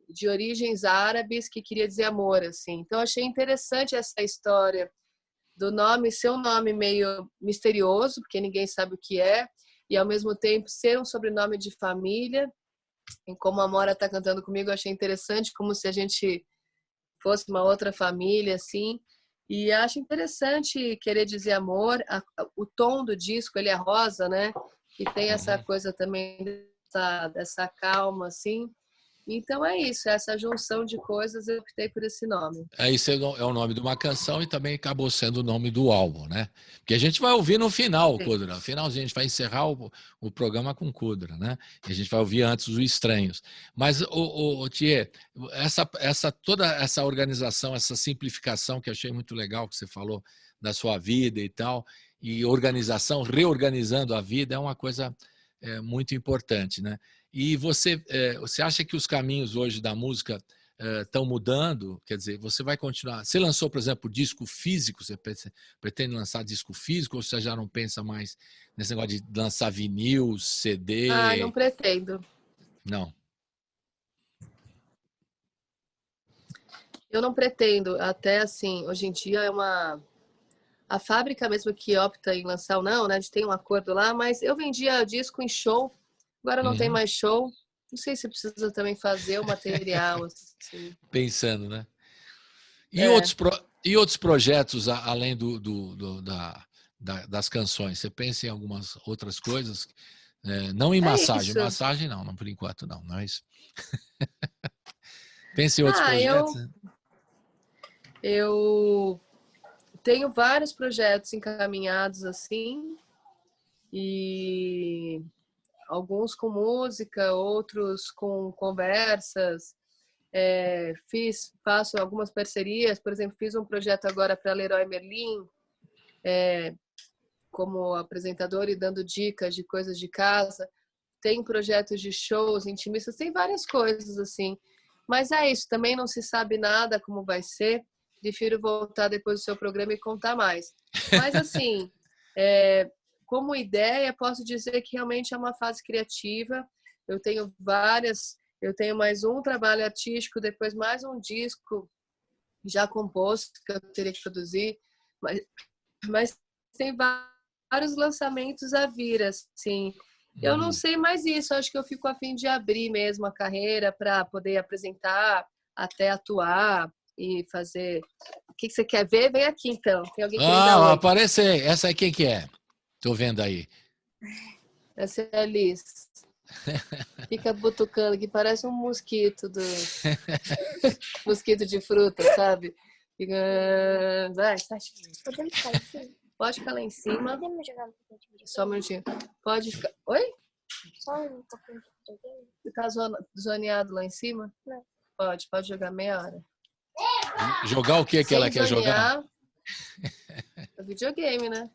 de origens árabes que queria dizer amor, assim. Então achei interessante essa história do nome ser um nome meio misterioso, porque ninguém sabe o que é, e ao mesmo tempo ser um sobrenome de família. E como a Mora está cantando comigo, eu achei interessante, como se a gente fosse uma outra família, assim. E acho interessante querer dizer amor. O tom do disco, ele é rosa, né? E tem essa coisa também dessa calma, assim. Então é isso, essa junção de coisas, eu optei por esse nome. Esse é o nome de uma canção e também acabou sendo o nome do álbum, né? Porque a gente vai ouvir no final, Kudra. No finalzinho, a gente vai encerrar o programa com Kudra, né? E a gente vai ouvir antes os Estranhos. Mas, Thier, toda essa organização, essa simplificação que eu achei muito legal que você falou da sua vida e tal, e reorganizando a vida, é uma coisa muito importante, né? E você acha que os caminhos hoje da música estão mudando? Quer dizer, você vai continuar... Você lançou, por exemplo, disco físico? Você pretende lançar disco físico ou você já não pensa mais nesse negócio de lançar vinil, CD? Ah, não pretendo. Não. Eu não pretendo. Até assim, hoje em dia a fábrica mesmo que opta em lançar ou não, né? A gente tem um acordo lá, mas eu vendia disco em show. Agora não tem mais show. Não sei se precisa também fazer o material. Assim. Pensando, né? E outros projetos além das canções? Você pensa em algumas outras coisas? Não em massagem. Isso. Massagem não por enquanto não. Não é isso. Pensa em outros projetos? Eu tenho vários projetos encaminhados assim. E... alguns com música, outros com conversas. Faço algumas parcerias, por exemplo, fiz um projeto agora para Leroy Merlin, como apresentador e dando dicas de coisas de casa. Tem projetos de shows intimistas, tem várias coisas assim. Mas é isso, também não se sabe nada como vai ser. Prefiro voltar depois do seu programa e contar mais. Mas assim... como ideia, posso dizer que realmente é uma fase criativa. Eu tenho mais um trabalho artístico, depois mais um disco já composto que eu teria que produzir. Mas tem vários lançamentos a vir, assim. Eu não sei mais isso, acho que eu fico a fim de abrir mesmo a carreira para poder apresentar, até atuar e fazer... O que você quer ver? Vem aqui, então. Tem alguém querendo dar oi? Aparece aí. Essa é quem que é? Tô vendo aí. Essa é a Liz. Fica butucando aqui, parece um mosquito mosquito de fruta, sabe? Fica... Vai, Podemos ficar em cima? Pode ficar lá em cima. Podemos jogar um pouquinho de videogame? Só um minutinho. Pode ficar... Oi? Só um pouquinho de videogame? Você tá zoneado lá em cima? Não. Pode jogar meia hora. Jogar o que ela quer jogar? É videogame, né?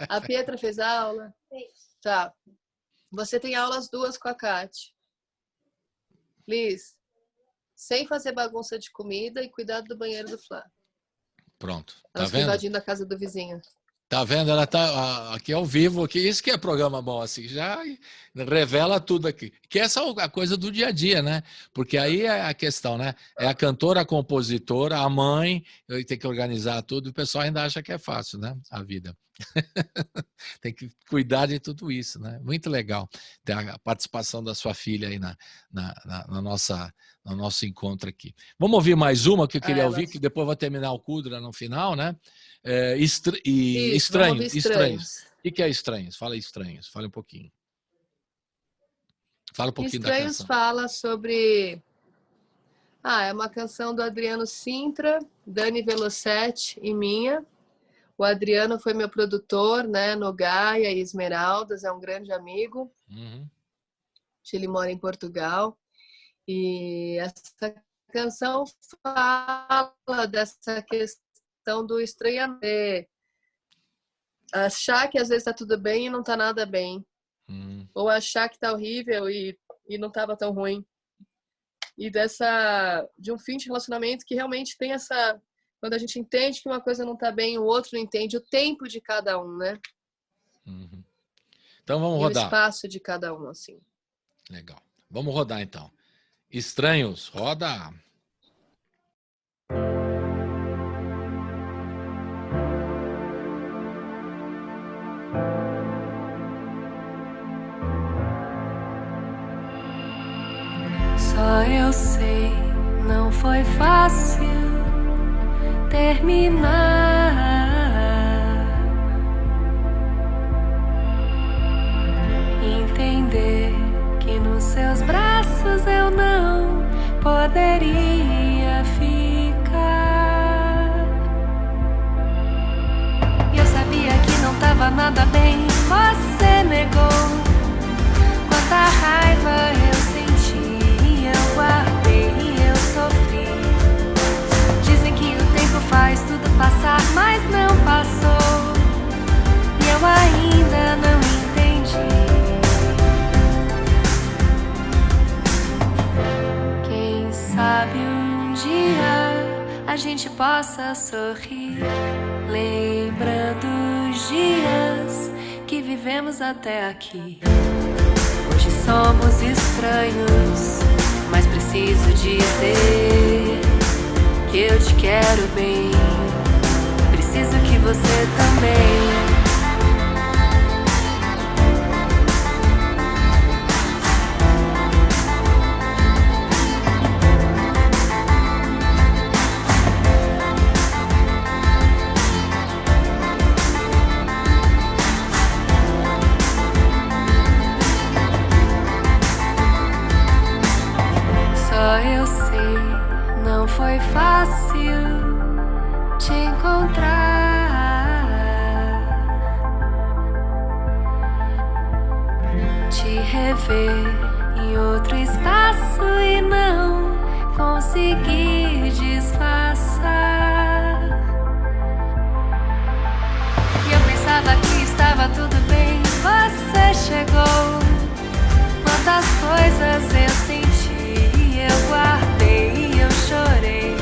A Pietra fez a aula? Tá. Você tem aulas 2 com a Kati. Liz, sem fazer bagunça de comida e cuidado do banheiro do Flá. Pronto. Tá Elas vendo? invadindo a casa do vizinho. Tá vendo? Ela tá aqui ao vivo, aqui. Isso que é programa bom, assim, já revela tudo aqui. Que essa é a coisa do dia a dia, né? Porque aí é a questão, né? É a cantora, a compositora, a mãe, tem que organizar tudo, e o pessoal ainda acha que é fácil, né? A vida. Tem que cuidar de tudo isso, né? Muito legal ter a participação da sua filha aí no nosso encontro aqui. Vamos ouvir mais uma que eu queria ouvir, que depois vou terminar o Kudra no final, né? Isso, vamos ouvir Estranhos. O que é Estranhos? Fala Estranhos, fala um pouquinho. Fala um pouquinho da Estranhos canção. fala sobre... é uma canção do Adriano Sintra, Dani Velocetti e minha. O Adriano foi meu produtor, né, no Gaia e Esmeraldas, é um grande amigo. Uhum. Ele mora em Portugal. E essa canção fala dessa questão do estranhamento. Achar que às vezes está tudo bem e não está nada bem. Ou achar que está horrível e não estava tão ruim. E de um fim de relacionamento que realmente tem essa... Quando a gente entende que uma coisa não está bem, o outro não entende o tempo de cada um, né? Uhum. Então vamos e rodar. O espaço de cada um, assim. Legal. Vamos rodar então. Estranhos, roda. Só eu sei, não foi fácil terminar. Entender que nos seus braços eu não poderia ficar. E eu sabia que não tava nada bem, você negou. Quanta raiva eu senti, eu guardei e eu sofri. Dizem que o tempo faz tudo passar, mas não passou. E eu ainda não entendi. Quem sabe um dia a gente possa sorrir, lembrando os dias que vivemos até aqui. Hoje somos estranhos, mas preciso dizer que eu te quero bem. Preciso que você também. Eu sei, não foi fácil te encontrar, te rever em outro espaço e não conseguir disfarçar. E eu pensava que estava tudo bem, você chegou. Quantas coisas eu senti, eu guardei e eu chorei.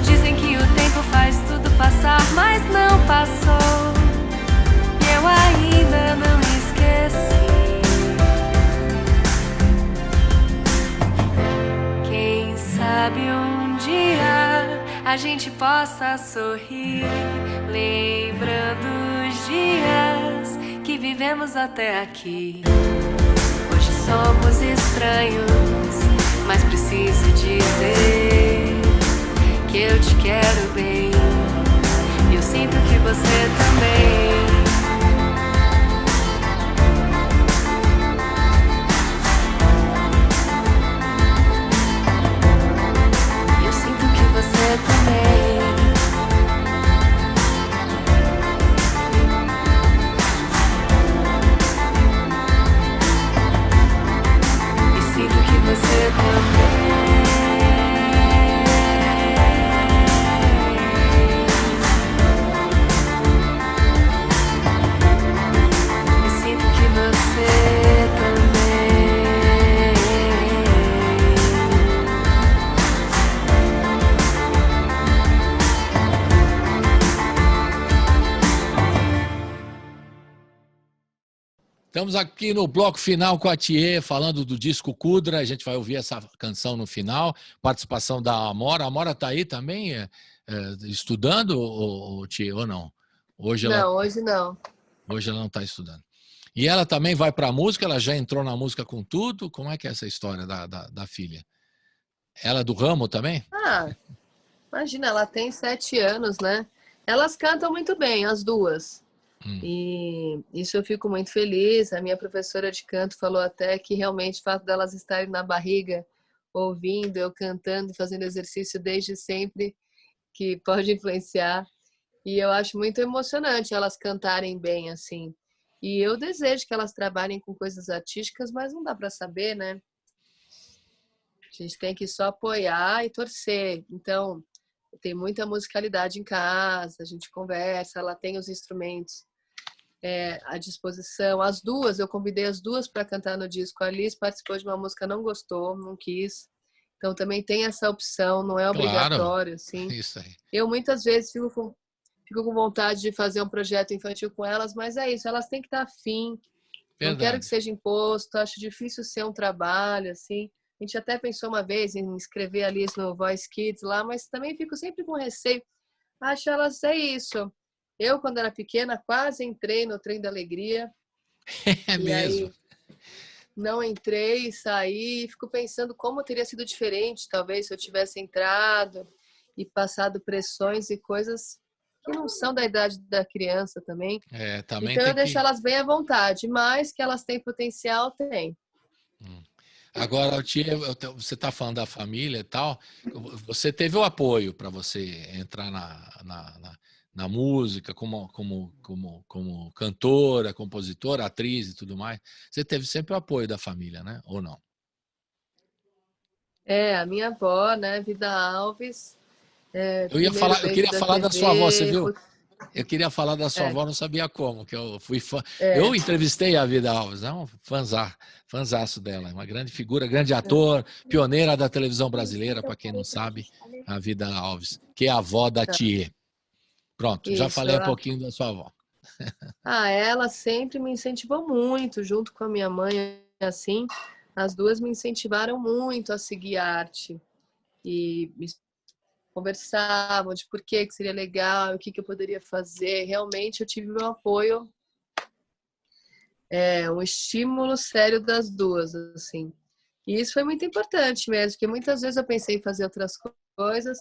Dizem que o tempo faz tudo passar, mas não passou. E eu ainda não esqueci. Quem sabe um dia a gente possa sorrir, lembrando os dias que vivemos até aqui. Hoje somos estranhos, mas preciso dizer que eu te quero bem. E eu sinto que você também. Eu sinto que você também. E sinto que você também. Estamos aqui no bloco final com a Thier, falando do disco Kudra. A gente vai ouvir essa canção no final. Participação da Amora. A Amora está aí também estudando, Thier, ou não? Hoje ela, Não, hoje não. hoje ela não está estudando. E ela também vai para a música? Ela já entrou na música com tudo? Como é que é essa história da filha? Ela é do ramo também? Ah, imagina, ela tem 7 anos, né? Elas cantam muito bem, as duas. Hum. E isso eu fico muito feliz. A minha professora de canto falou até que realmente o fato delas estarem na barriga, ouvindo, eu cantando, fazendo exercício desde sempre, que pode influenciar. E eu acho muito emocionante elas cantarem bem assim. E eu desejo que elas trabalhem com coisas artísticas, mas não dá para saber, né? A gente tem que só apoiar e torcer. Então, tem muita musicalidade em casa, a gente conversa, ela tem os instrumentos à disposição. As duas, eu convidei as duas para cantar no disco. A Liz participou de uma música, não gostou, não quis. Então também tem essa opção, não é Claro, obrigatório, assim. isso aí. Eu muitas vezes fico com vontade de fazer um projeto infantil com elas, mas é isso, elas têm que estar afim. Não quero que Verdade. seja imposto, acho difícil ser um trabalho, assim. A gente até pensou uma vez em inscrever a Liz no Voice Kids lá, mas também fico sempre com receio. Acho elas, é isso. Eu, quando era pequena, quase entrei no Trem da Alegria. É E mesmo. aí não entrei, saí. E fico pensando como teria sido diferente, talvez, se eu tivesse entrado e passado pressões e coisas que não são da idade da criança também. É, também Então eu tem deixo que. elas bem à vontade, mas que elas têm potencial, tem. Agora, tia, você está falando da família e tal. Você teve o apoio para você entrar na música como cantora, compositora, atriz e tudo mais. Você teve sempre o apoio da família, né? Ou não? É, a minha avó, né, Vida Alves, primeiro Eu beijo queria da falar da sua avó, você TV. viu? Eu queria falar da sua É, avó, não sabia como, que eu fui fã. é, Eu entrevistei a Vida Alves, é um fãzaço dela, uma grande figura, grande ator, pioneira da televisão Mas brasileira, então para quem não parei pra sabe, registrar, né? a Vida Alves, que é a avó da tá. Thier. Pronto, já Isso. falei um pouquinho da sua avó. Ela sempre me incentivou muito, junto com a minha mãe, assim. As duas me incentivaram muito a seguir arte. E conversavam de por que seria legal, o que eu poderia fazer. Realmente eu tive um apoio, um estímulo sério das duas, assim. E isso foi muito importante mesmo, porque muitas vezes eu pensei em fazer outras coisas.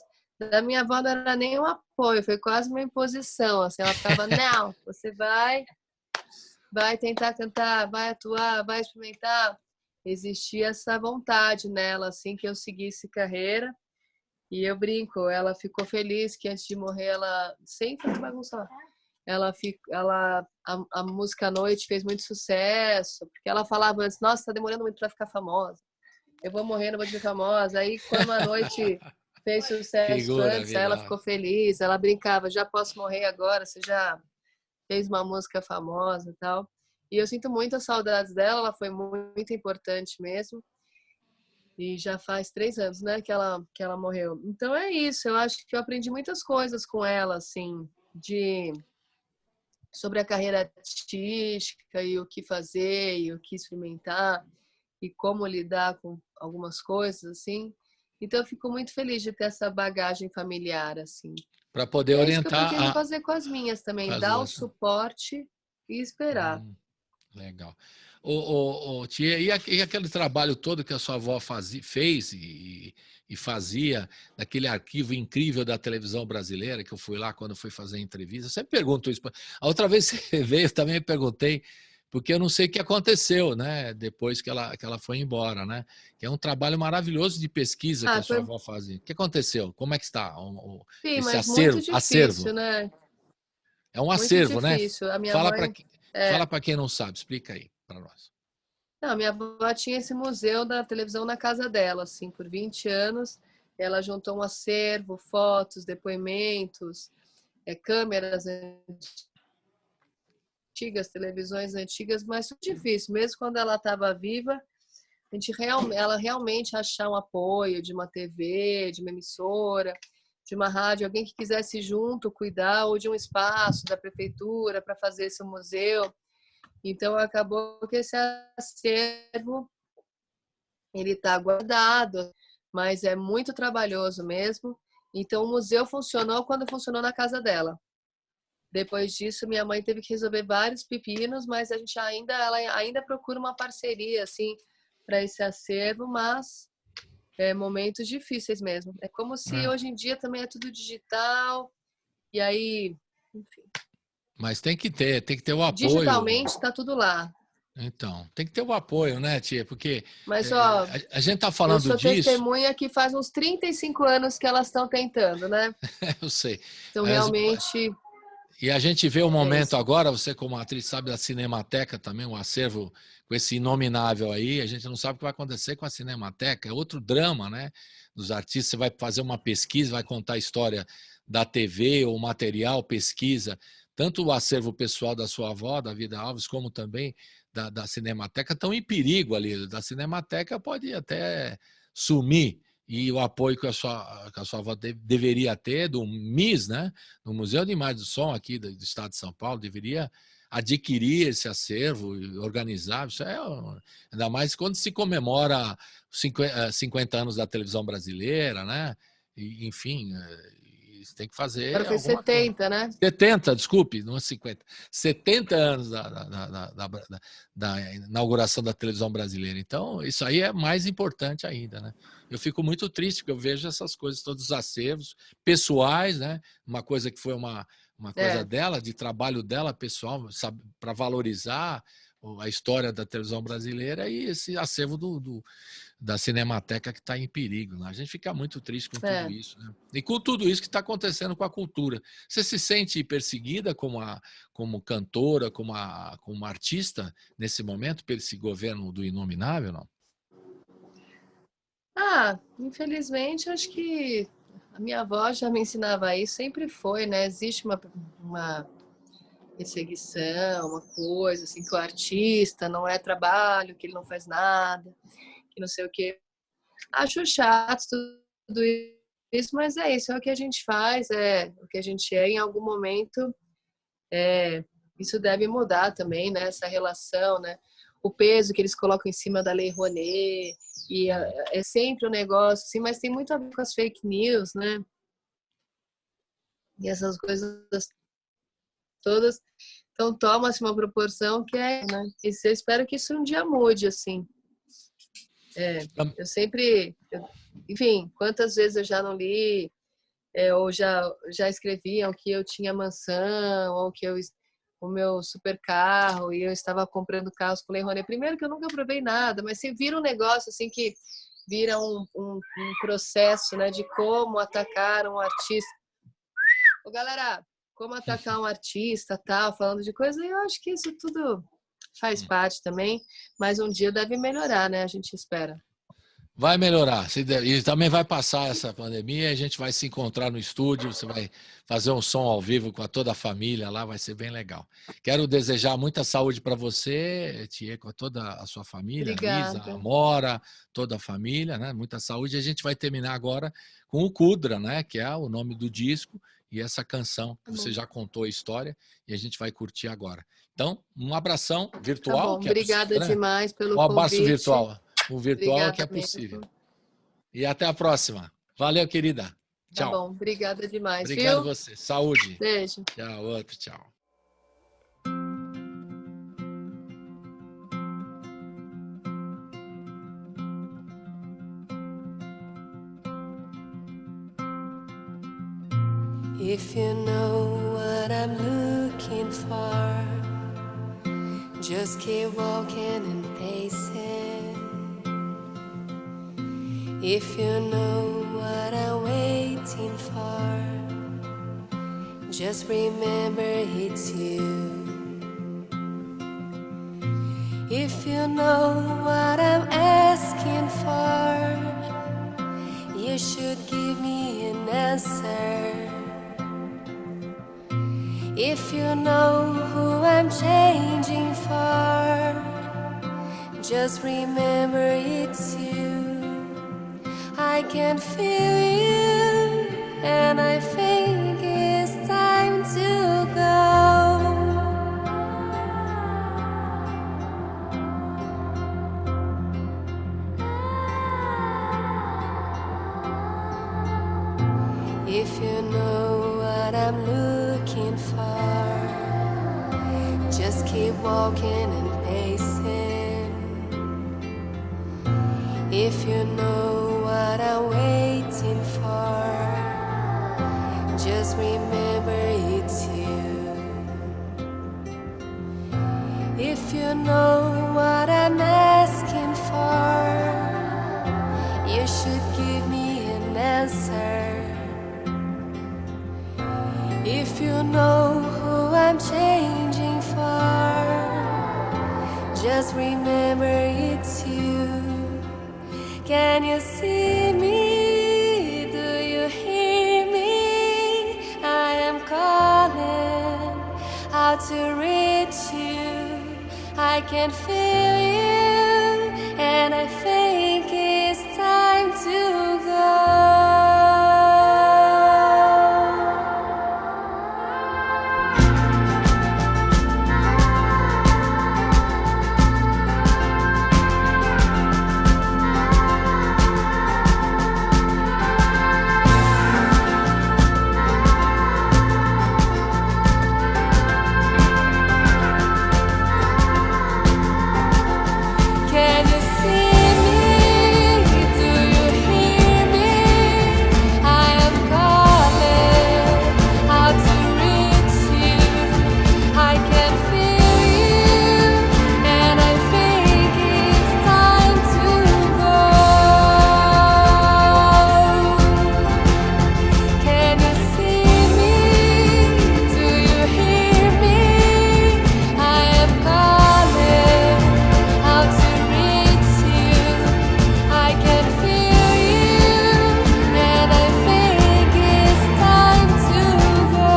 Da minha avó não era nem um apoio, foi quase uma imposição. Assim, ela ficava, não, você vai tentar cantar, vai atuar, vai experimentar. Existia essa vontade nela, assim, que eu seguisse carreira. E eu brinco, ela ficou feliz que antes de morrer ela sempre bagunçar. A música à noite fez muito sucesso, porque ela falava antes, nossa, tá demorando muito para ficar famosa. Eu vou morrer, não vou ser famosa. Aí quando a noite fez sucesso Figura, antes, aí ela Vida. ficou feliz, ela brincava, já posso morrer agora, você já fez uma música famosa e tal. E eu sinto muitas saudades dela, ela foi muito importante mesmo. E já faz 3 anos, né, que ela morreu. Então é isso, eu acho que eu aprendi muitas coisas com ela, assim, sobre a carreira artística e o que fazer e o que experimentar e como lidar com algumas coisas, assim. Então eu fico muito feliz de ter essa bagagem familiar, assim. Para E poder é isso que eu orientar pretendo fazer com as minhas com também, as dar o outras. suporte e esperar. Legal. Tia, e aquele trabalho todo que a sua avó fez e fazia, daquele arquivo incrível da televisão brasileira, que eu fui lá quando fui fazer a entrevista? Eu sempre pergunto isso. A outra vez você veio, eu também perguntei, porque eu não sei o que aconteceu, né? Depois que ela foi embora, né? Que é um trabalho maravilhoso de pesquisa que a sua Foi, avó fazia. O que aconteceu? Como é que está sim, esse mas muito acervo? difícil, né? É um Muito acervo, né? difícil. A minha Fala mãe, fala é, para quem não sabe, explica aí para nós. não, minha avó tinha esse museu da televisão na casa dela, assim, por 20 anos. Ela juntou um acervo, fotos, depoimentos, câmeras antigas, televisões antigas, mas foi difícil. Mesmo quando ela estava viva, ela realmente achar um apoio de uma TV, de uma emissora, de uma rádio, alguém que quisesse junto cuidar, ou de um espaço da prefeitura para fazer esse museu. Então acabou que esse acervo ele está guardado, mas é muito trabalhoso mesmo. Então o museu funcionou quando funcionou na casa dela. Depois disso, minha mãe teve que resolver vários pepinos, mas ela ainda procura uma parceria, assim, para esse acervo, mas momentos difíceis mesmo. É como se hoje em dia também é tudo digital, e aí, enfim. Mas tem que ter o apoio. Digitalmente está tudo lá. Então, tem que ter o apoio, né, tia? Porque mas, ó, a gente tá falando disso... Eu sou testemunha que faz uns 35 anos que elas estão tentando, né? Eu sei. Então, realmente... E a gente vê o momento agora, você como atriz sabe da Cinemateca também, um acervo com esse inominável aí, a gente não sabe o que vai acontecer com a Cinemateca, é outro drama, né? Dos artistas, você vai fazer uma pesquisa, vai contar a história da TV ou material, pesquisa, tanto o acervo pessoal da sua avó, da Vida Alves, como também da Cinemateca, estão em perigo ali. Da Cinemateca pode até sumir, e o apoio que a sua avó deveria ter do MIS, né? Do Museu de Imagem do Som aqui do Estado de São Paulo, deveria adquirir esse acervo e organizar. Isso ainda mais quando se comemora 50 anos da televisão brasileira, né? E, enfim, tem que fazer. Agora foi 70, coisa. Né? 70, desculpe, não é 50. 70 anos da inauguração da televisão brasileira. Então, isso aí é mais importante ainda, né? Eu fico muito triste porque eu vejo essas coisas, todos os acervos pessoais, né? Uma coisa que foi uma coisa dela, de trabalho dela pessoal, para valorizar a história da televisão brasileira, e esse acervo da Cinemateca que está em perigo, né? A gente fica muito triste com tudo isso, né? E com tudo isso que está acontecendo com a cultura. Você se sente perseguida como cantora, como artista nesse momento, por esse governo do inominável, não? Infelizmente, acho que a minha avó já me ensinava isso, sempre foi, né? Existe uma perseguição, uma coisa assim, que o artista não é trabalho, que ele não faz nada, que não sei o quê. Acho chato tudo isso, mas é isso, é o que a gente faz, é o que a gente é. Em algum momento, isso deve mudar também, né? Essa relação, né? O peso que eles colocam em cima da Lei Rouanet, e é sempre um negócio assim, mas tem muito a ver com as fake news, né? E essas coisas todas, então toma-se uma proporção que né? E eu espero que isso um dia mude, assim. Eu sempre, enfim, quantas vezes eu já não li, ou já escreviam que eu tinha mansão, ou que o meu super carro, e eu estava comprando carros com Lei Rouanet. Primeiro que eu nunca provei nada, mas se vira um negócio assim que vira um processo, né, de como atacar um artista. Ô, galera, como atacar um artista, tal, falando de coisa, eu acho que isso tudo faz parte também, mas um dia deve melhorar, né? A gente espera. Vai melhorar. E também vai passar essa pandemia, a gente vai se encontrar no estúdio, você vai fazer um som ao vivo com toda a família lá, vai ser bem legal. Quero desejar muita saúde para você, Tia, com toda a sua família, Obrigada. Lisa, Amora, toda a família, né? Muita saúde. E a gente vai terminar agora com o Kudra, né? Que é o nome do disco, e essa canção, que você já contou a história, e a gente vai curtir agora. Então, um abração virtual. Tá bom, obrigada demais pelo convite. Um abraço convite. Virtual. O virtual obrigada que é possível. Mesmo. E até a próxima. Valeu, querida. Tchau. Tá bom, obrigada demais. Obrigado viu? a você. Saúde. Beijo. Tchau, outro, tchau. If you know what I'm looking for, just keep walking and pacing. If you know what I'm waiting for, just remember it's you. If you know what I'm asking for, you should give me an answer. If you know who I'm changing for, just remember it's you. I can feel you, and I think it's time to go. If you know what I'm looking for, Just keep walking and pacing. If you know what I'm waiting for, just remember it's you. If you know what I'm asking for, you should give me an answer. If you know who I'm changing for, just remember it's you. Can you see me? Do you hear me? I am calling out to reach you. I can feel you, and I think it's time to go. Can you see me? Do you hear me? I am calling out to reach you. I can feel you, and I think it's time to go. Can you see me? Do you hear me? I am calling out to reach you. I can feel you, and I think it's time to go.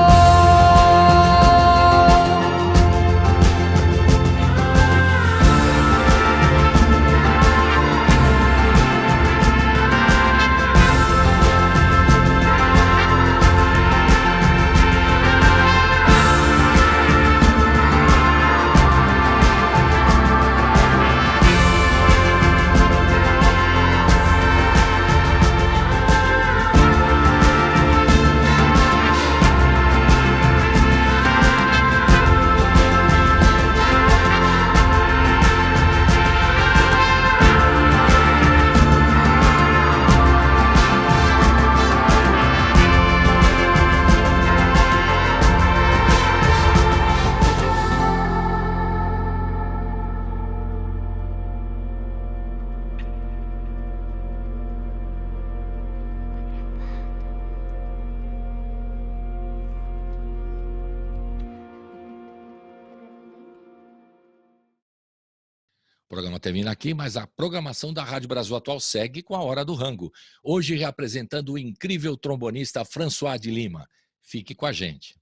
O programa termina aqui, mas a programação da Rádio Brasil Atual segue com a Hora do Rango. Hoje reapresentando o incrível trombonista François de Lima. Fique com a gente.